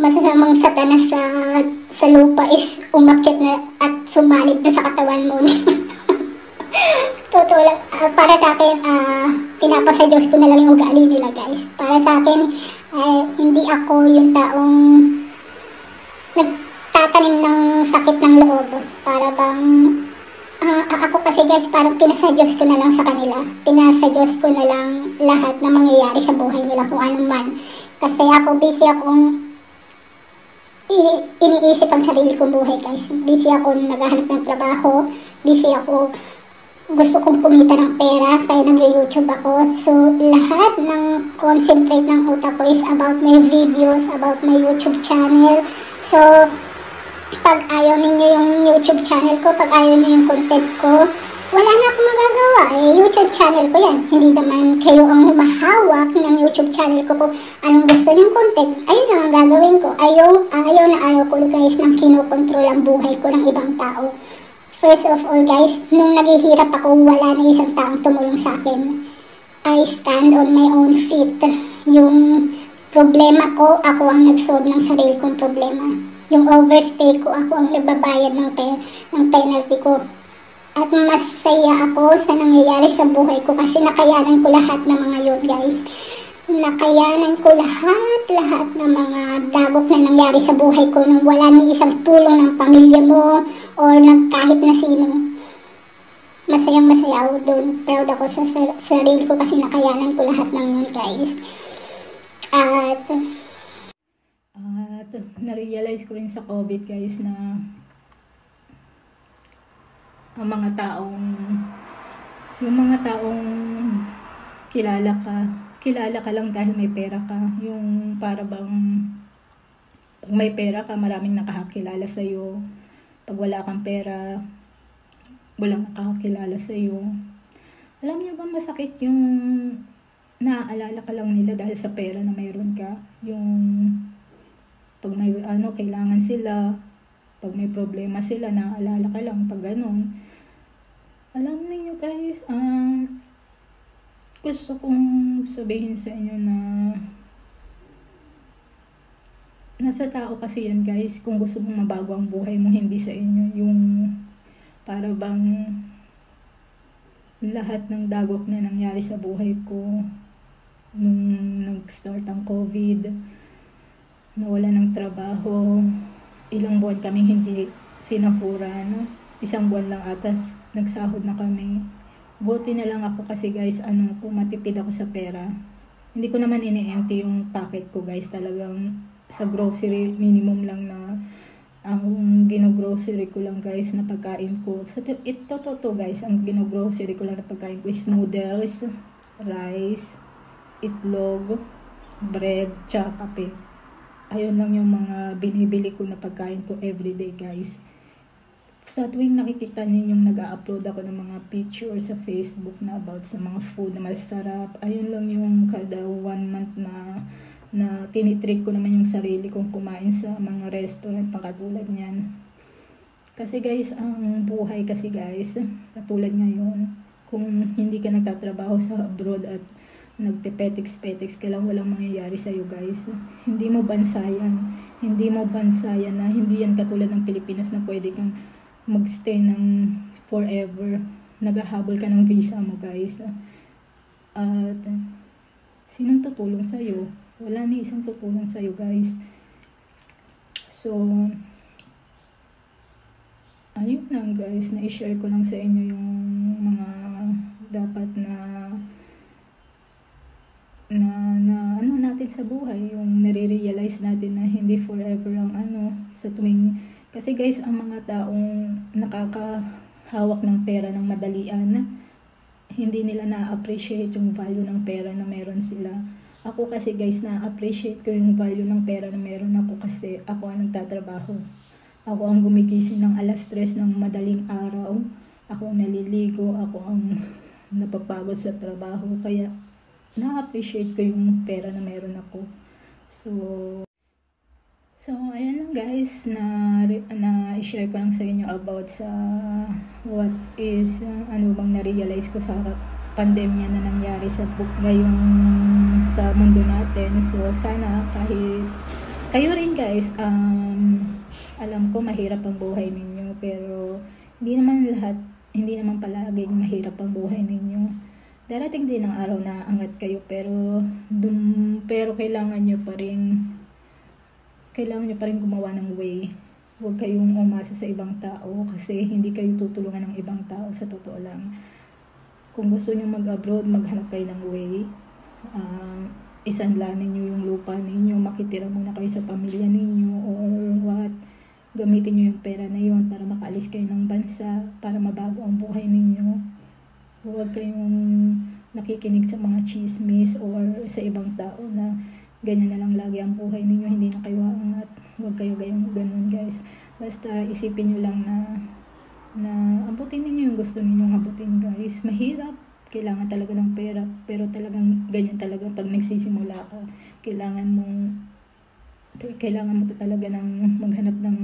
Speaker 5: masasamang satanas sa lupa is umakyat na at sumalib na sa katawan mo. Totoo lang, para sa akin, pinapasa Diyos ko na lang yung ugali nila guys. Para sa akin, hindi ako yung taong nagtatanim ng sakit ng loob. Para bang, ako kasi guys, parang pinasa Diyos ko na lang sa kanila. Pinasa Diyos ko na lang lahat na mangyayari sa buhay nila kung ano man. Kasi ako, busy akong iniisip ang sarili kong buhay guys. Busy ako naghahanap ng trabaho. Busy ako gusto kong kumita ng pera, kaya nag-YouTube ako. So, lahat ng concentrate ng utak ko is about my videos, about my YouTube channel. So, pag ayaw ninyo yung YouTube channel ko, pag ayaw niyo yung content ko, wala na akong magagawa. YouTube channel ko yan. Hindi naman kayo ang humahawak ng YouTube channel ko kung anong gusto niyong content. Ayun lang ang gagawin ko. Ayaw ko guys nang kinokontrol ang buhay ko ng ibang tao. First of all guys, nung naghihirap ako, wala na isang taong tumulong sa akin. I stand on my own feet. Yung problema ko, ako ang nag-solve ng sarili kong problema. Yung overstay ko, ako ang nagbabayad ng penalty ko. At masaya ako sa nangyayari sa buhay ko kasi nakayanan ko lahat ng mga yun guys. Nakayanan ko lahat ng mga dagok na nangyari sa buhay ko nung wala ni isang tulong ng pamilya mo or ng kahit na sino. Masayang-masaya ako doon. Proud ako sa sarili ko kasi nakayanan ko lahat ng yun guys. At
Speaker 4: na-realize ko rin sa COVID guys na yung mga taong kilala ka lang dahil may pera ka. Yung para bang pag may pera ka, maraming nakakakilala sa'yo. Pag wala kang pera, walang nakakakilala sa'yo. Alam niyo ba masakit yung naaalala ka lang nila dahil sa pera na mayroon ka? Yung pag may kailangan sila, pag may problema sila, naaalala ka lang pag ganun. Alam niyo guys, gusto kong sabihin sa inyo na nasa tao kasi yan guys. Kung gusto mong mabago ang buhay mo, hindi sa inyo. Yung para bang lahat ng dagok na nangyari sa buhay ko nung nag-start ang COVID, nawala ng trabaho, ilang buwan kaming hindi sinahuran, isang buwan lang atas nagsahod na kami. Buti na lang ako kasi guys, kung matipid ako sa pera. Hindi ko naman ini-empty yung packet ko guys. Talagang sa grocery, minimum lang na ang gino-grocery ko lang guys na pagkain ko. Ito guys, ang gino-grocery ko lang na pagkain ko is noodles, rice, itlog, bread, tsaka kape. Ayun lang yung mga binibili ko na pagkain ko everyday guys. Sa tuwing nakikita ninyong nag-upload ako ng mga picture sa Facebook na about sa mga food na masarap, ayun lang yung kada 1 month na tinitreat ko naman yung sarili kong kumain sa mga restaurant pakatulad niyan. Kasi guys, ang buhay kasi guys, katulad ngayon, kung hindi ka nagtatrabaho sa abroad at nagpe-petex ka lang, walang mangyayari sa'yo guys. Hindi mo bansayan na hindi yan katulad ng Pilipinas na pwede kang magstay ng forever. Naghahabol ka ng visa mo guys. At sinong tutulong sa'yo? Wala ni isang tutulong sa'yo guys. So ayun lang guys, na-share ko lang sa inyo yung mga dapat na natin sa buhay, yung nare-realize natin na hindi forever ang sa tuwing, kasi guys, ang mga taong nakakahawak ng pera ng madalian, hindi nila na-appreciate yung value ng pera na meron sila. Ako kasi guys, na-appreciate ko yung value ng pera na meron ako kasi ako ang nagtatrabaho. Ako ang gumigising ng 3:00 ng madaling araw. Ako ang naliligo, ako ang napapagod sa trabaho. Kaya na-appreciate ko yung pera na meron ako. So ayan lang guys, na i-share ko lang sa inyo about sa what is, ano bang na-realize ko sa pandemya na nangyari sa ngayong sa mundo natin. So sana kahit kayo rin guys, alam ko mahirap ang buhay ninyo, pero hindi naman palaging mahirap ang buhay ninyo. Darating din ang araw na angat kayo, pero kailangan nyo pa rin gumawa ng way. Huwag kayong umasa sa ibang tao kasi hindi kayo tutulungan ng ibang tao, sa totoo lang. Kung gusto nyo mag-abroad, maghanap kayo ng way. Isanlanin nyo yung lupa ninyo, makitira muna kayo sa pamilya ninyo or what. Gamitin nyo yung pera na yun para makaalis kayo ng bansa, para mabago ang buhay ninyo. Huwag kayong nakikinig sa mga chismis or sa ibang tao na ganyan na lang lagi ang buhay ninyo, hindi na kayo aangat. Huwag kayo ganun guys. Basta isipin nyo lang na abutin ninyo yung gusto ninyong abutin guys. Mahirap, kailangan talaga ng pera, pero talagang ganyan talaga pag nagsisimula ka. Kailangan mo talaga ng maghanap ng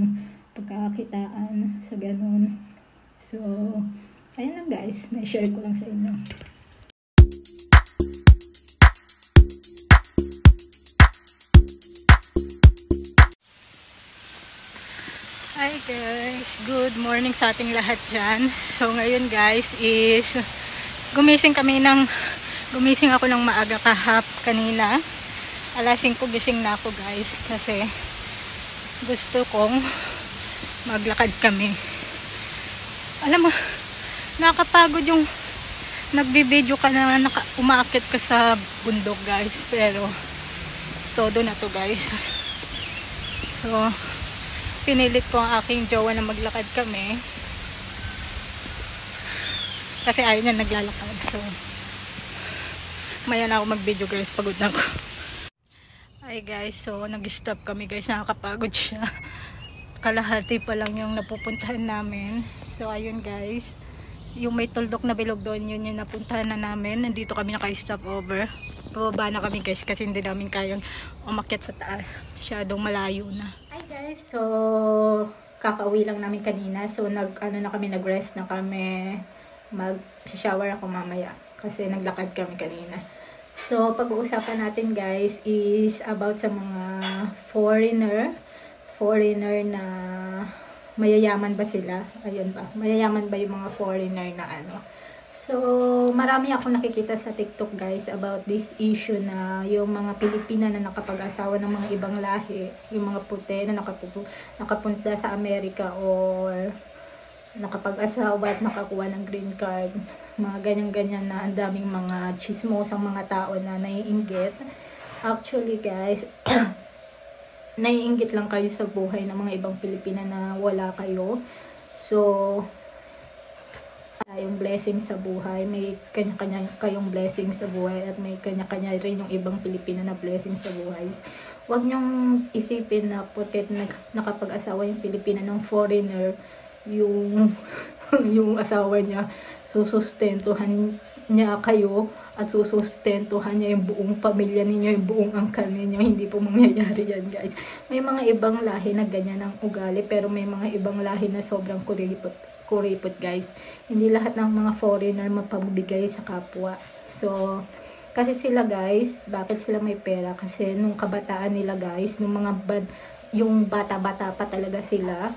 Speaker 4: pagkakakitaan sa ganun. So ayan lang guys, na-share ko lang sa inyo. Hi guys, good morning sa ating lahat dyan. So ngayon guys is gumising ako ng maaga kanina. 5:00 gising na ako guys kasi gusto kong maglakad kami. Alam mo, nakapagod yung nagbi-video ka na umaakit ka sa bundok guys, pero todo na to guys. So pinilit ko ang aking jowa na maglakad kami kasi ayaw niya naglalakad. So maya na ako mag-video guys, pagod na ako. Ay guys, so nag-stop kami guys, nakakapagod siya. Kalahati pa lang yung napupuntahan namin. So ayun guys, yung may tuldok na bilog doon, yun yung napuntahan na namin. Nandito kami naka-stop over. Pababa na kami guys kasi hindi namin kayang umakyat sa taas, masyadong malayo na. Hi guys, so kakauwi lang namin kanina. So nag-rest na kami. Mag-shower ako mamaya kasi naglakad kami kanina. So pag-uusapan natin guys is about sa mga foreigner na mayayaman ba sila? Ayun ba? Mayayaman ba yung mga foreigner na So, marami akong nakikita sa TikTok guys about this issue na yung mga Pilipina na nakapag-asawa ng mga ibang lahi, yung mga puti na nakapunta sa Amerika or nakapag-asawa at nakakuha ng green card. Mga ganyan-ganyan na ang daming mga chismosang mga tao na naiinggit. Actually guys, naiinggit lang kayo sa buhay ng mga ibang Pilipina na wala kayo. So, yung blessing sa buhay, may kanya-kanya kayong blessing sa buhay at may kanya-kanya rin yung ibang Pilipina na blessing sa buhay. Huwag niyong isipin na putit nakapag-asawa yung Pilipina ng foreigner, yung asawa niya, susustentuhan niya kayo at susustentuhan niya yung buong pamilya ninyo, yung buong angkan ninyo. Hindi po mangyayari yan guys. May mga ibang lahi na ganyan ang ugali, pero may mga ibang lahi na sobrang kuripot guys. Hindi lahat ng mga foreigner mapabigay sa kapwa. So kasi sila guys, bakit sila may pera? Kasi nung kabataan nila guys, yung bata-bata pa talaga sila,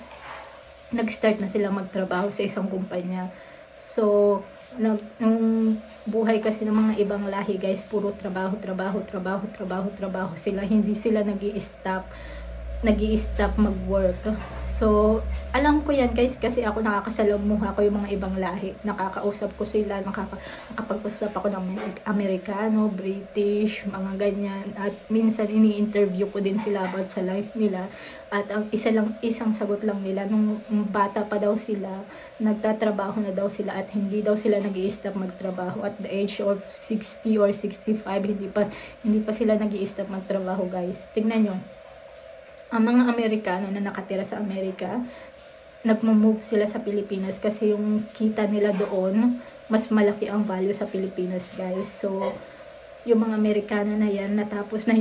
Speaker 4: nag-start na sila magtrabaho sa isang kumpanya. So nung buhay kasi ng mga ibang lahi guys, puro trabaho sila. Hindi sila nag-i-stop mag-work. So, alam ko yan guys kasi ako nakakasalamuha ko yung mga ibang lahi. Nakakausap ko sila, nakapag-usap ako ng Amerikano, British, mga ganyan. At minsan ini-interview ko din sila about sa life nila. At ang isang sagot lang nila, nung bata pa daw sila, nagtatrabaho na daw sila at hindi daw sila nag-i-stop magtrabaho. At the age of 60 or 65, hindi pa sila nag-i-stop magtrabaho guys. Tingnan nyo. Ang mga Amerikano na nakatira sa Amerika, nagmo-move sila sa Pilipinas kasi yung kita nila doon, mas malaki ang value sa Pilipinas guys. So, yung mga Amerikano na yan, natapos na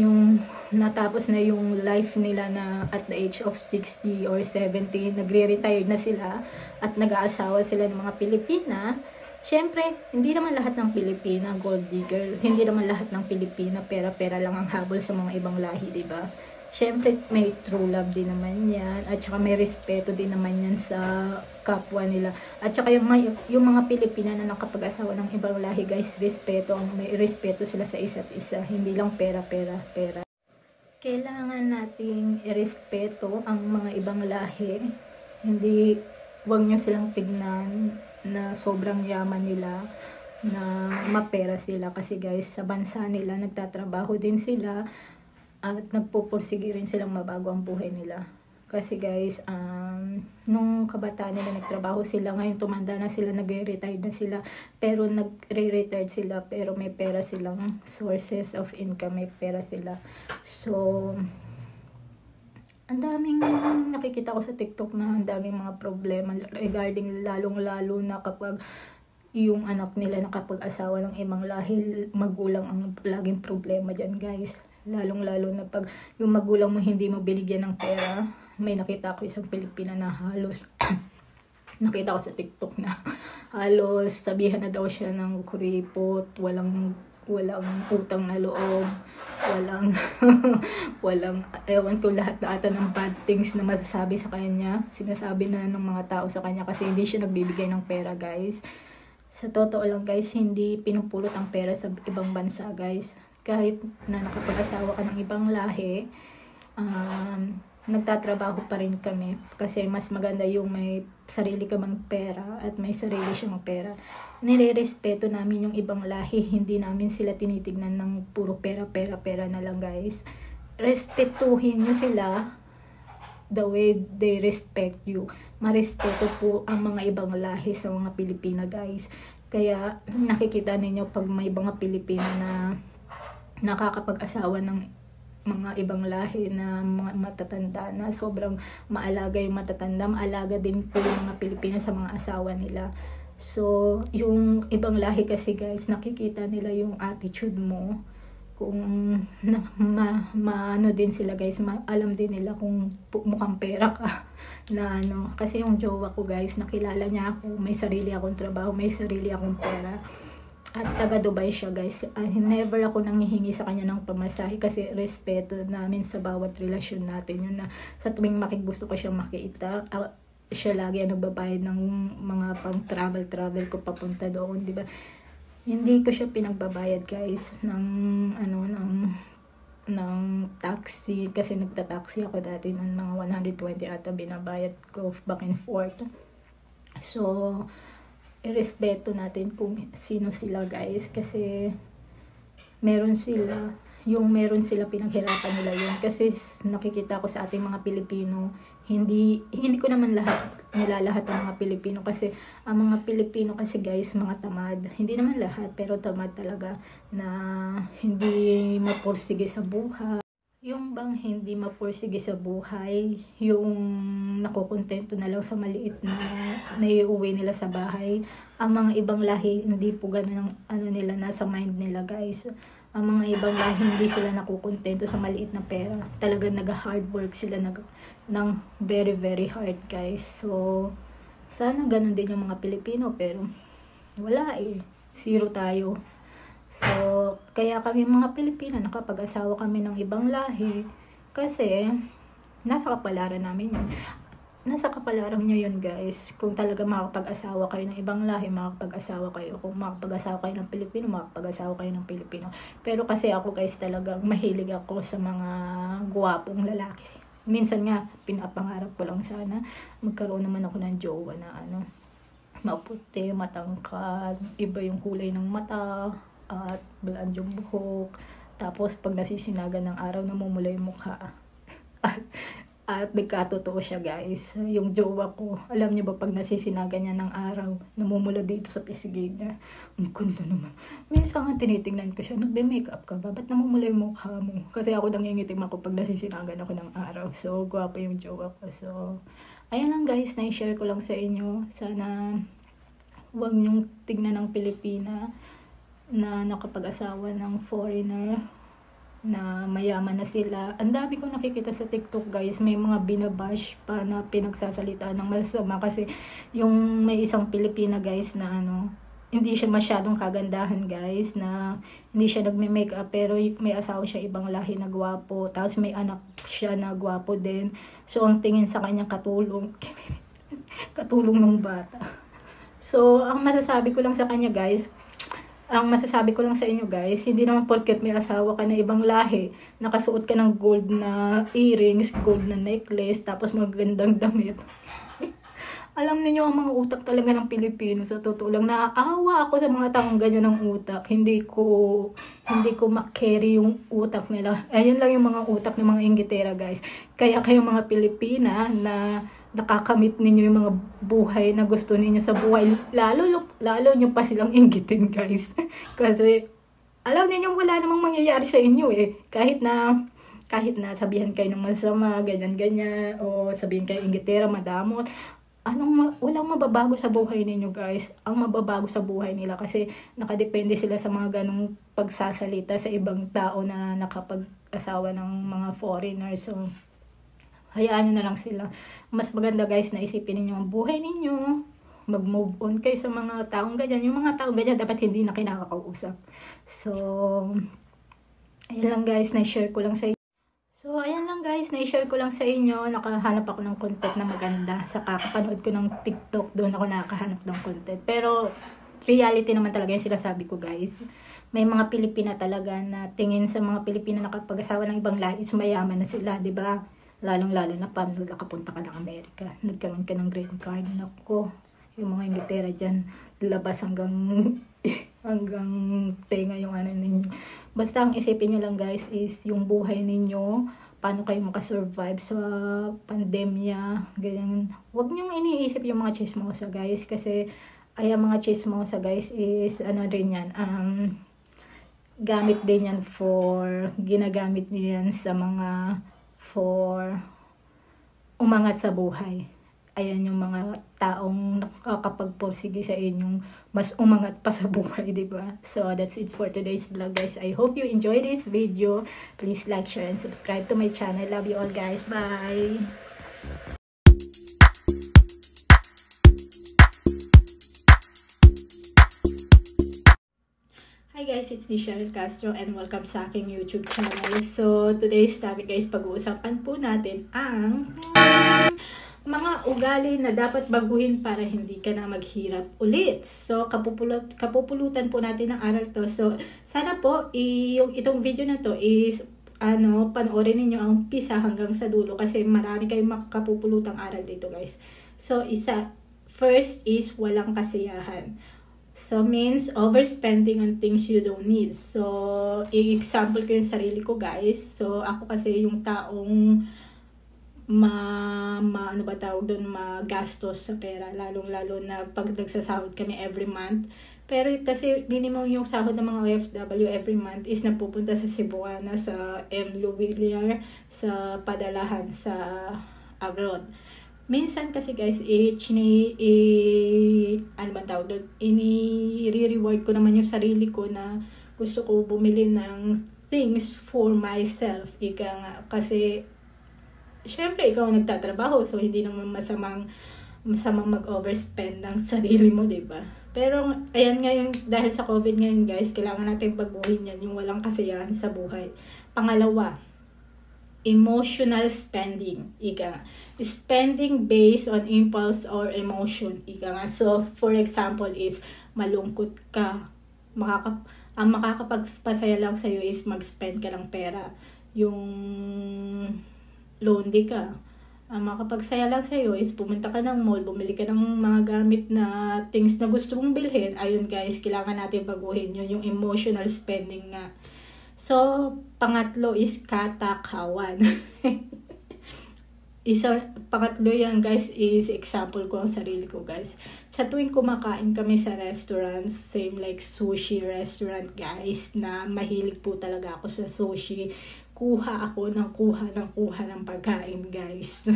Speaker 4: yung life nila na at the age of 60 or 70, nagre-retire na sila at nag-aasawa sila ng mga Pilipina. Siyempre, hindi naman lahat ng Pilipina gold digger, hindi naman lahat ng Pilipina pera-pera lang ang habol sa mga ibang lahi, diba? Siyempre, may true love din naman yan. At saka may respeto din naman yan sa kapwa nila. At saka yung mga Pilipina na nakapag-asawa ng ibang lahi, guys, may respeto sila sa isa't isa. Hindi lang pera. Kailangan nating irespeto ang mga ibang lahi. Huwag nyo silang tignan na sobrang yaman nila, na mapera sila. Kasi guys, sa bansa nila, nagtatrabaho din sila. At nagpupursige rin silang mabago ang buhay nila. Kasi guys, nung kabataan nila nagtrabaho sila, ngayon tumanda na sila, nagre-retire na sila. Pero nagre-retire sila, pero may pera silang sources of income, may pera sila. So, ang daming nakikita ko sa TikTok na ang daming mga problema regarding lalong-lalo na kapag yung anak nila nakapag-asawa ng ibang lahi, magulang ang laging problema dyan guys. Lalong-lalo na pag yung magulang mo hindi mo binigyan ng pera. May nakita ko isang Pilipina na halos nakita ko sa TikTok na halos sabihan na daw siya ng kuripot, walang utang na loob, walang ewan ko, lahat na ata ng bad things na masasabi sa kanya, sinasabi na ng mga tao sa kanya kasi hindi siya nagbibigay ng pera guys. Sa totoo lang guys, hindi pinupulot ang pera sa ibang bansa guys. Kahit na nakapag-asawa ka ng ibang lahi, nagtatrabaho pa rin kami. Kasi mas maganda yung may sarili ka mang pera at may sarili siyang pera. Nire-respeto namin yung ibang lahi. Hindi namin sila tinitignan ng puro pera na lang guys. Respetuhin nyo sila the way they respect you. Marespeto po ang mga ibang lahi sa mga Pilipina guys. Kaya nakikita ninyo pag may mga Pilipina na nakakapag-asawa ng mga ibang lahi na mga matatanda na sobrang maalaga yung matatanda, maalaga din po yung mga Pilipina sa mga asawa nila. So, yung ibang lahi kasi guys, nakikita nila yung attitude mo. Kung ano din sila guys, alam din nila kung mukhang pera ka na ano. Kasi yung jowa ko guys, nakilala niya ako, may sarili akong trabaho, may sarili akong pera. At taga Dubai siya guys. Never ako nanghihingi sa kanya ng pamasahe kasi respeto namin sa bawat relasyon natin. Yun na sa tuwing gusto ko siyang makita, siya lagi ang nagbabayad ng mga pang travel ko papunta doon, di ba? Hindi ko siya pinagbabayad guys ng taxi kasi nagta-taxi ako dati ng mga 120 ata binabayad ko back and forth. So, irespeto natin kung sino sila guys kasi meron sila pinaghirapan nila yun kasi nakikita ko sa ating mga Pilipino, hindi ko naman nilalahat ang mga Pilipino kasi ang mga Pilipino kasi guys mga tamad, hindi naman lahat pero tamad talaga na hindi mapursige sa buhay. Yung bang hindi mapursige sa buhay, yung nakukontento na lang sa maliit na naiuwi nila sa bahay. Ang mga ibang lahi, hindi po ganun ang nila, nasa mind nila guys. Ang mga ibang lahi, hindi sila nakukontento sa maliit na pera. Talagang nag-hard work sila ng very very hard guys. So, sana ganun din yung mga Pilipino pero wala zero tayo. So, kaya kami mga Pilipino, nakapag-asawa kami ng ibang lahi kasi nasa kapalaran namin yun. Nasa kapalaran nyo yun guys. Kung talaga makapag-asawa kayo ng ibang lahi, makapag-asawa kayo. Kung makapag-asawa kayo ng Pilipino, makapag-asawa kayo ng Pilipino. Pero kasi ako guys talagang mahilig ako sa mga guwapong lalaki. Minsan nga, pinapangarap ko lang sana magkaroon naman ako ng jowa na maputi, matangkad, iba yung kulay ng mata, at blonde yung buhok. Tapos pag nasisinagan ng araw, namumula yung mukha. At nagkatotoo siya, guys. Yung jowa ko, alam niyo ba, pag nasisinagan niya ng araw, namumula dito sa pisigig niya. Ang ganda naman. Minsan nga tinitingnan ko siya, nagbe-makeup ka ba? Ba't namumula yung mukha mo? Kasi ako nangingitim ako pag nasisinagan ako ng araw. So, gwapo yung jowa ko. So, ayan lang, guys, na-share ko lang sa inyo. Sana huwag niyong tignan ng Pilipina na nakapag-asawa ng foreigner, na mayaman na sila. Ang dami ko nakikita sa TikTok, guys, may mga binabash pa na pinagsasalita ng masama kasi yung may isang Pilipina, guys, na hindi siya masyadong kagandahan, guys, na hindi siya nagme-makeup pero may asawa siya ibang lahi na gwapo, tapos may anak siya na gwapo din. So ang tingin sa kanya katulong katulong ng bata. So ang masasabi ko lang sa kanya, guys, hindi naman porket may asawa ka na ibang lahi, nakasuot ka ng gold na earrings, gold na necklace, tapos magandang damit. Alam niyo ang mga utak talaga ng Pilipino, sa totoo lang, naaawa ako sa mga taong ganyan ng utak. Hindi ko ma-carry yung utak nila. Ayun lang yung mga utak ng mga Inggitera, guys. Kaya kayong mga Pilipina na nakakamit ninyo yung mga buhay na gusto ninyo sa buhay, lalo nyo pa silang inggitin, guys. Kasi alam niyo wala namang mangyayari sa inyo kahit na sabihan kayo ng masama, ganyan o sabihin kayo Inggitera, madamot, walang mababago sa buhay ninyo, guys. Ang mababago sa buhay nila kasi nakadepende sila sa mga ganong pagsasalita sa ibang tao na nakapag-asawa ng mga foreigners. So hayaan nyo na lang sila. Mas maganda, guys, na isipin ninyo ang buhay ninyo. Mag-move on kayo sa mga taong ganyan. Yung mga taong ganyan dapat hindi na kinakakausap. So, ayan lang, guys, na-share ko lang sa inyo. Nakahanap ako ng content na maganda. Sa kakapanood ko ng TikTok, doon ako nakahanap ng content. Pero, reality naman talaga yung sinasabi ko, guys. May mga Pilipina talaga na tingin sa mga Pilipina na kapag asawa ng ibang lahi is mayaman na sila, di ba? Lalong-lalo na paano nakapunta ka ng Amerika, nagkaroon ka ng green card. Nako, yung mga Inggitera dyan, labas hanggang tenga yung ninyo. Basta ang isipin nyo lang, guys, is yung buhay ninyo, paano kayo makasurvive sa pandemya, ganyan. Huwag nyong iniisip yung mga chismosa, guys, kasi ay mga chismosa, guys, is rin yan, ginagamit nyo yan sa mga for umangat sa buhay. Ayan yung mga taong nakakapagpursige sa inyong mas umangat pa sa buhay, diba? So, that's it for today's vlog, guys. I hope you enjoyed this video. Please like, share, and subscribe to my channel. Love you all, guys. Bye! Hi guys, it's me Cheryl Castro and welcome sa aking YouTube channel. So, today's topic, guys, pag-uusapan po natin ang mga ugali na dapat baguhin para hindi ka na maghirap ulit. So, kapupulutan po natin ng aral to. So, sana po, itong video na to is, panoorin ninyo ang umpisa hanggang sa dulo kasi marami kayong makakapupulutang aral dito, guys. So, first is walang kasiyahan. So, means overspending on things you don't need. So, i-example ko yung sarili ko, guys. So, ako kasi yung taong magastos sa pera. Lalong-lalo na pag nagsasahod kami every month. Pero kasi minimum yung sahod ng mga OFW every month is napupunta sa Cebuana, sa M. Luwiliar, sa padalahan sa abroad. Minsan kasi, guys, ini-reward ko naman yung sarili ko na gusto ko bumili ng things for myself. Ika nga, kasi syempre ikaw nagtatrabaho, so hindi naman masamang mag-overspend ng sarili mo, diba? Pero ayan ngayon, dahil sa COVID ngayon, guys, kailangan natin pagbuhin yan, yung walang kasiyahan sa buhay. Pangalawa, emotional spending. Ika nga. Spending based on impulse or emotion. Ika nga. So, for example is, malungkot ka. Ang makakapagpasaya lang sa'yo is mag-spend ka ng pera. Yung lonely ka, ang makapagsaya lang sa'yo is pumunta ka ng mall, bumili ka ng mga gamit na things na gusto mong bilhin. Ayun guys, kailangan natin baguhin yun, yung emotional spending nga. So, pangatlo is katakawan. Pangatlo yan guys is example ko ang sarili ko guys. Sa tuwing kumakain kami sa restaurant, same like sushi restaurant guys, na mahilig po talaga ako sa sushi. Kuha ako ng kuha ng pagkain guys.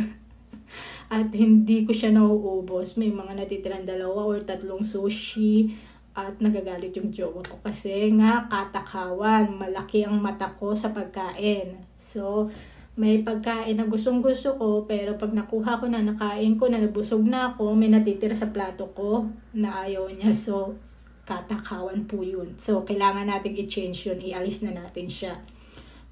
Speaker 4: At hindi ko siya nauubos. May mga natitirang 2 or 3 sushi at nagagalit yung jowa ko kasi nga katakawan. Malaki ang mata ko sa pagkain. So, may pagkain na gustong gusto ko pero pag nakuha ko na, nakain ko na, nabusog na ako, may natitira sa plato ko na ayaw niya. So, katakawan po yun. So, kailangan natin i-change yun. Ialis na natin siya.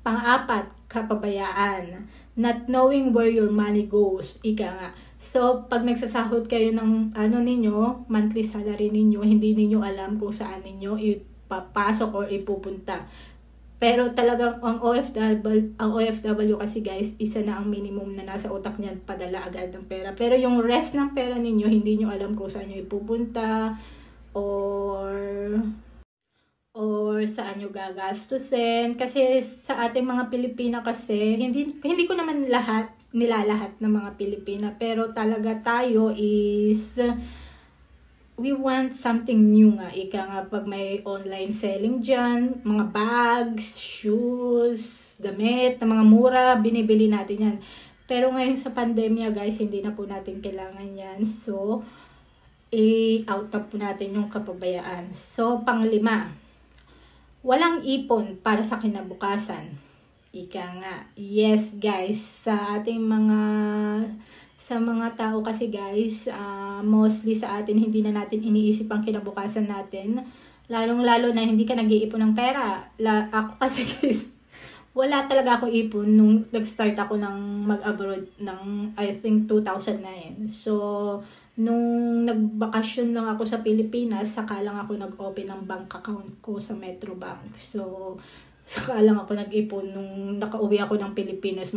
Speaker 4: Pang-apat, kapabayaan. Not knowing where your money goes. Ika nga. So, pag nagsasahod kayo ng ninyo, monthly salary ninyo, hindi ninyo alam kung saan ninyo ipapasok or ipupunta. Pero talagang ang OFW kasi guys, isa na ang minimum na nasa utak niyan, padala agad ng pera. Pero yung rest ng pera ninyo, hindi nyo alam kung saan nyo ipupunta or saan nyo gagastusin. Kasi sa ating mga Pilipina kasi, hindi ko naman nilalahat ng mga Pilipina, pero talaga tayo is we want something new nga. Ika nga pag may online selling dyan, mga bags, shoes, damit, na mga mura, binibili natin yan. Pero ngayon sa pandemya guys, hindi na po natin kailangan yan. So, out up po natin yung kapabayaan. So, pang-5, walang ipon para sa kinabukasan. Ika nga. Yes guys, sa mga tao kasi guys, mostly sa atin, hindi na natin iniisip ang kinabukasan natin. Lalong-lalo na hindi ka nag-iipon ng pera. Ako kasi guys, wala talaga ako ipon nung nag-start ako ng mag-abroad ng I think 2009. So, nung nagbakasyon lang ako sa Pilipinas, saka lang ako nag-open ng bank account ko sa Metrobank. So, saka lang ako nag-ipon nung nakauwi ako ng Pilipinas.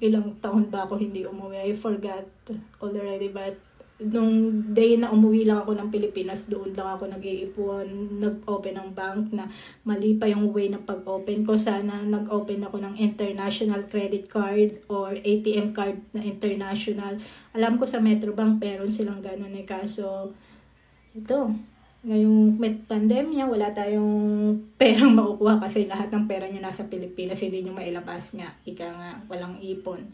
Speaker 4: Ilang taon ba ako hindi umuwi? I forgot already, but nung day na umuwi lang ako ng Pilipinas, doon lang ako nag-iipon, nag-open ng bank na mali pa yung way ng pag-open ko. Sana nag-open ako ng international credit card or ATM card na international. Alam ko sa Metrobank, meron silang ganun kaso ito, ngayong may pandemya, wala tayong perang makukuha kasi lahat ng pera nyo nasa Pilipinas, hindi nyo mailabas nga. Ika nga, walang ipon.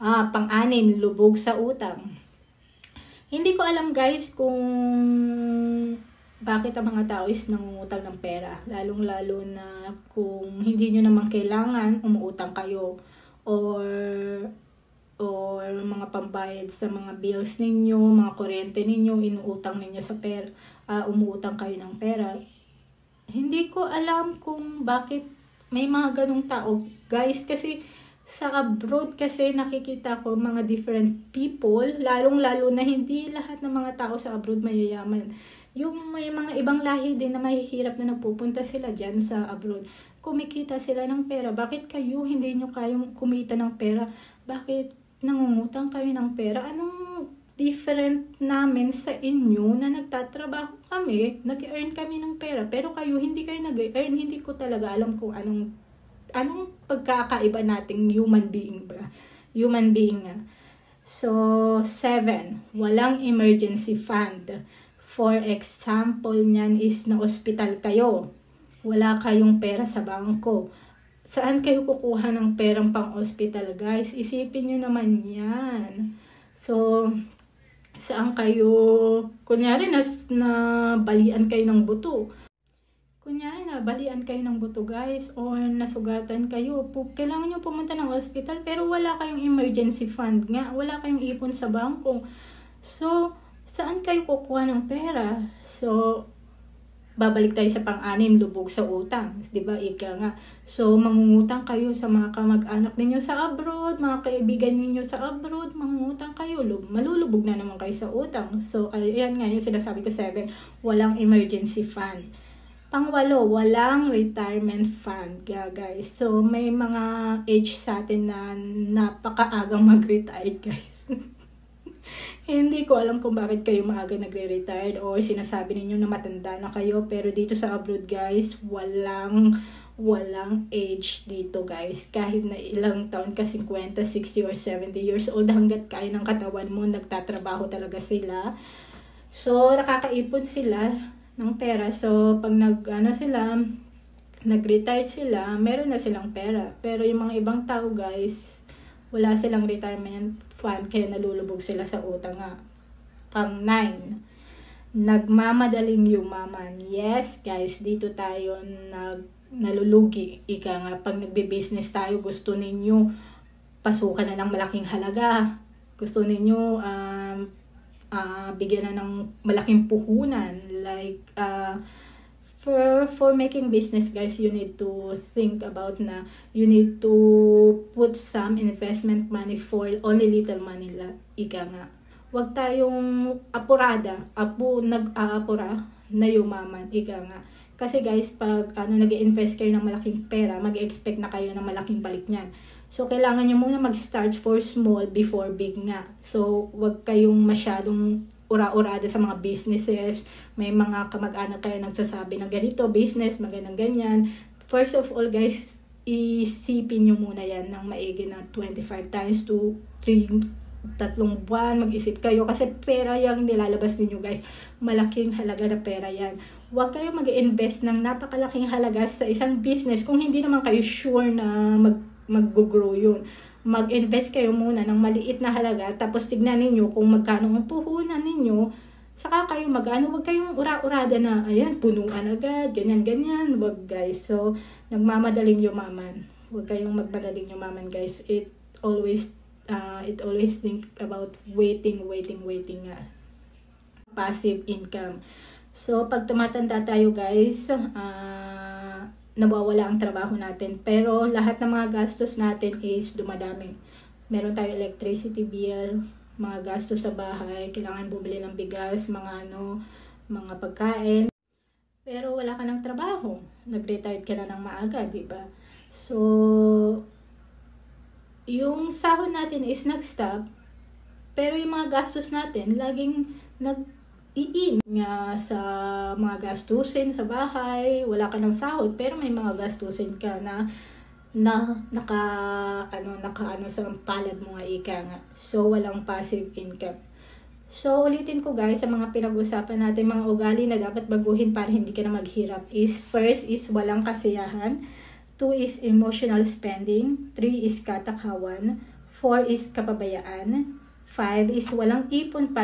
Speaker 4: Pang-6, lubog sa utang. Hindi ko alam guys kung bakit ang mga tao is nangungutang ng pera. Lalong-lalo na kung hindi nyo naman kailangan, umuutang kayo. Or mga pambayad sa mga bills ninyo, mga kuryente ninyo, inuutang ninyo sa pera. Umuutang kayo ng pera. Hindi ko alam kung bakit may mga ganong tao. Guys, kasi sa abroad kasi nakikita ko mga different people, lalong-lalo na hindi lahat ng mga tao sa abroad mayayaman. Yung may mga ibang lahi din na mahihirap na napupunta sila dyan sa abroad. Kumikita sila ng pera. Bakit kayo hindi nyo kayong kumita ng pera? Bakit nangungutang kayo ng pera? Anong different namin sa inyo na nagtatrabaho kami, nag-earn kami ng pera, pero kayo hindi kayo nag-earn? Hindi ko talaga alam kung anong pagkakaiba nating human being ba? Human being nga. So, 7, walang emergency fund. For example niyan is na ospital kayo. Wala kayong pera sa bangko. Saan kayo kukuha ng perang pang-ospital, guys? Isipin nyo naman yan. So, saan kayo, kunyari na balian kayo ng buto. Kunyari na balian kayo ng buto guys, or nasugatan kayo, kailangan nyo pumunta ng hospital pero wala kayong emergency fund nga, wala kayong ipon sa bangko. So, saan kayo kukuha ng pera? So, babalik tayo sa pang-6, lubog sa utang. Diba? Ika nga. So, mangungutang kayo sa mga kamag-anak ninyo sa abroad, mga kaibigan ninyo sa abroad, mangungutang kayo. Malulubog na naman kayo sa utang. So, ayan nga yung sinasabi ko 7, walang emergency fund. Pang-walo, walang retirement fund, guys. So, may mga age sa atin na napakaagang mag-retire, guys. Hindi ko alam kung bakit kayo maaga nagre-retired or sinasabi ninyo na matanda na kayo. Pero dito sa abroad, guys, walang age dito, guys. Kahit na ilang taon ka, 50, 60, or 70 years old, hanggat kaya ng katawan mo, nagtatrabaho talaga sila. So, nakakaipon sila ng pera. So, pag nag-retire sila, meron na silang pera. Pero yung mga ibang tao, guys, wala silang retirement fund, kaya nalulubog sila sa utang nga. Pang-9, nagmamadaling yumaman. Yes, guys, dito tayo nalulugi. Ika nga, pag nagbe-business tayo, gusto ninyo pasukan na ng malaking halaga. Gusto ninyo bigyan na ng malaking puhunan. Like, for making business, guys, you need to think about na you need to put some investment money for only little money ika nga. Huwag tayong nag-aapura na yumaman, ika nga. Kasi guys, pag nag-invest kayo ng malaking pera, mag-expect na kayo ng malaking balik niyan. So, kailangan nyo muna mag-start for small before big nga. So, huwag kayong masyadong ura-urada sa mga businesses. May mga kamag-anak kayo nagsasabi ng ganito, business, magandang ganyan. First of all, guys, isipin nyo muna yan ng maigi na 25 times to 3 buwan. Mag-isip kayo kasi pera yung nilalabas ninyo, guys. Malaking halaga na pera yan. Huwag kayo mag-invest ng napakalaking halaga sa isang business kung hindi naman kayo sure na mag-grow yun. Mag-invest kayo muna ng maliit na halaga, tapos tignan ninyo kung magkano ang puhunan ninyo, saka kayo huwag kayong ura-urada na, ayan, punuan agad, ganyan-ganyan, wag guys. So, nagmamadaling yumaman. Huwag kayong magmadaling yumaman, guys. It always think about waiting nga. Passive income. So, pag tumatanda tayo, guys, nawawala ang trabaho natin. Pero lahat ng mga gastos natin is dumadami. Meron tayo electricity bill, mga gastos sa bahay, kailangan bumili ng bigas, mga pagkain. Pero wala ka ng trabaho. Nag-retired ka na ng maaga, di ba? So, yung sahod natin is nag-stop, pero yung mga gastos natin, laging nga sa mga gastusin sa bahay, wala ka ng sahod, pero may mga gastusin ka na naka sa palad mo nga, ika nga. So, walang passive income. So, ulitin ko, guys, sa mga pinag-usapan natin, mga ugali na dapat baguhin para hindi ka na maghirap is, first is walang kasiyahan, 2 is emotional spending, 3 is katakawan, 4 is kapabayaan, 5 is walang ipon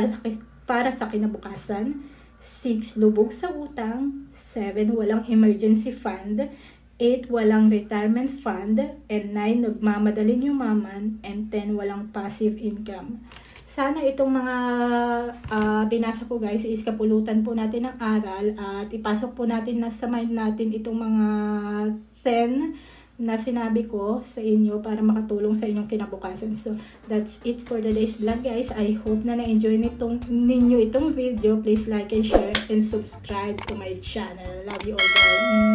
Speaker 4: para sa kinabukasan, 6 lubog sa utang, 7 walang emergency fund, 8 walang retirement fund, and 9 nagmamadaling yumaman, and 10 walang passive income. Sana itong mga binasa ko, guys, is kapulutan po natin ng aral at ipasok po natin sa mind natin itong mga 10 na sinabi ko sa inyo para makatulong sa inyong kinabukasan. So, that's it for today's vlog, guys. I hope na na-enjoy ninyo itong video. Please like and share and subscribe to my channel. Love you all, guys.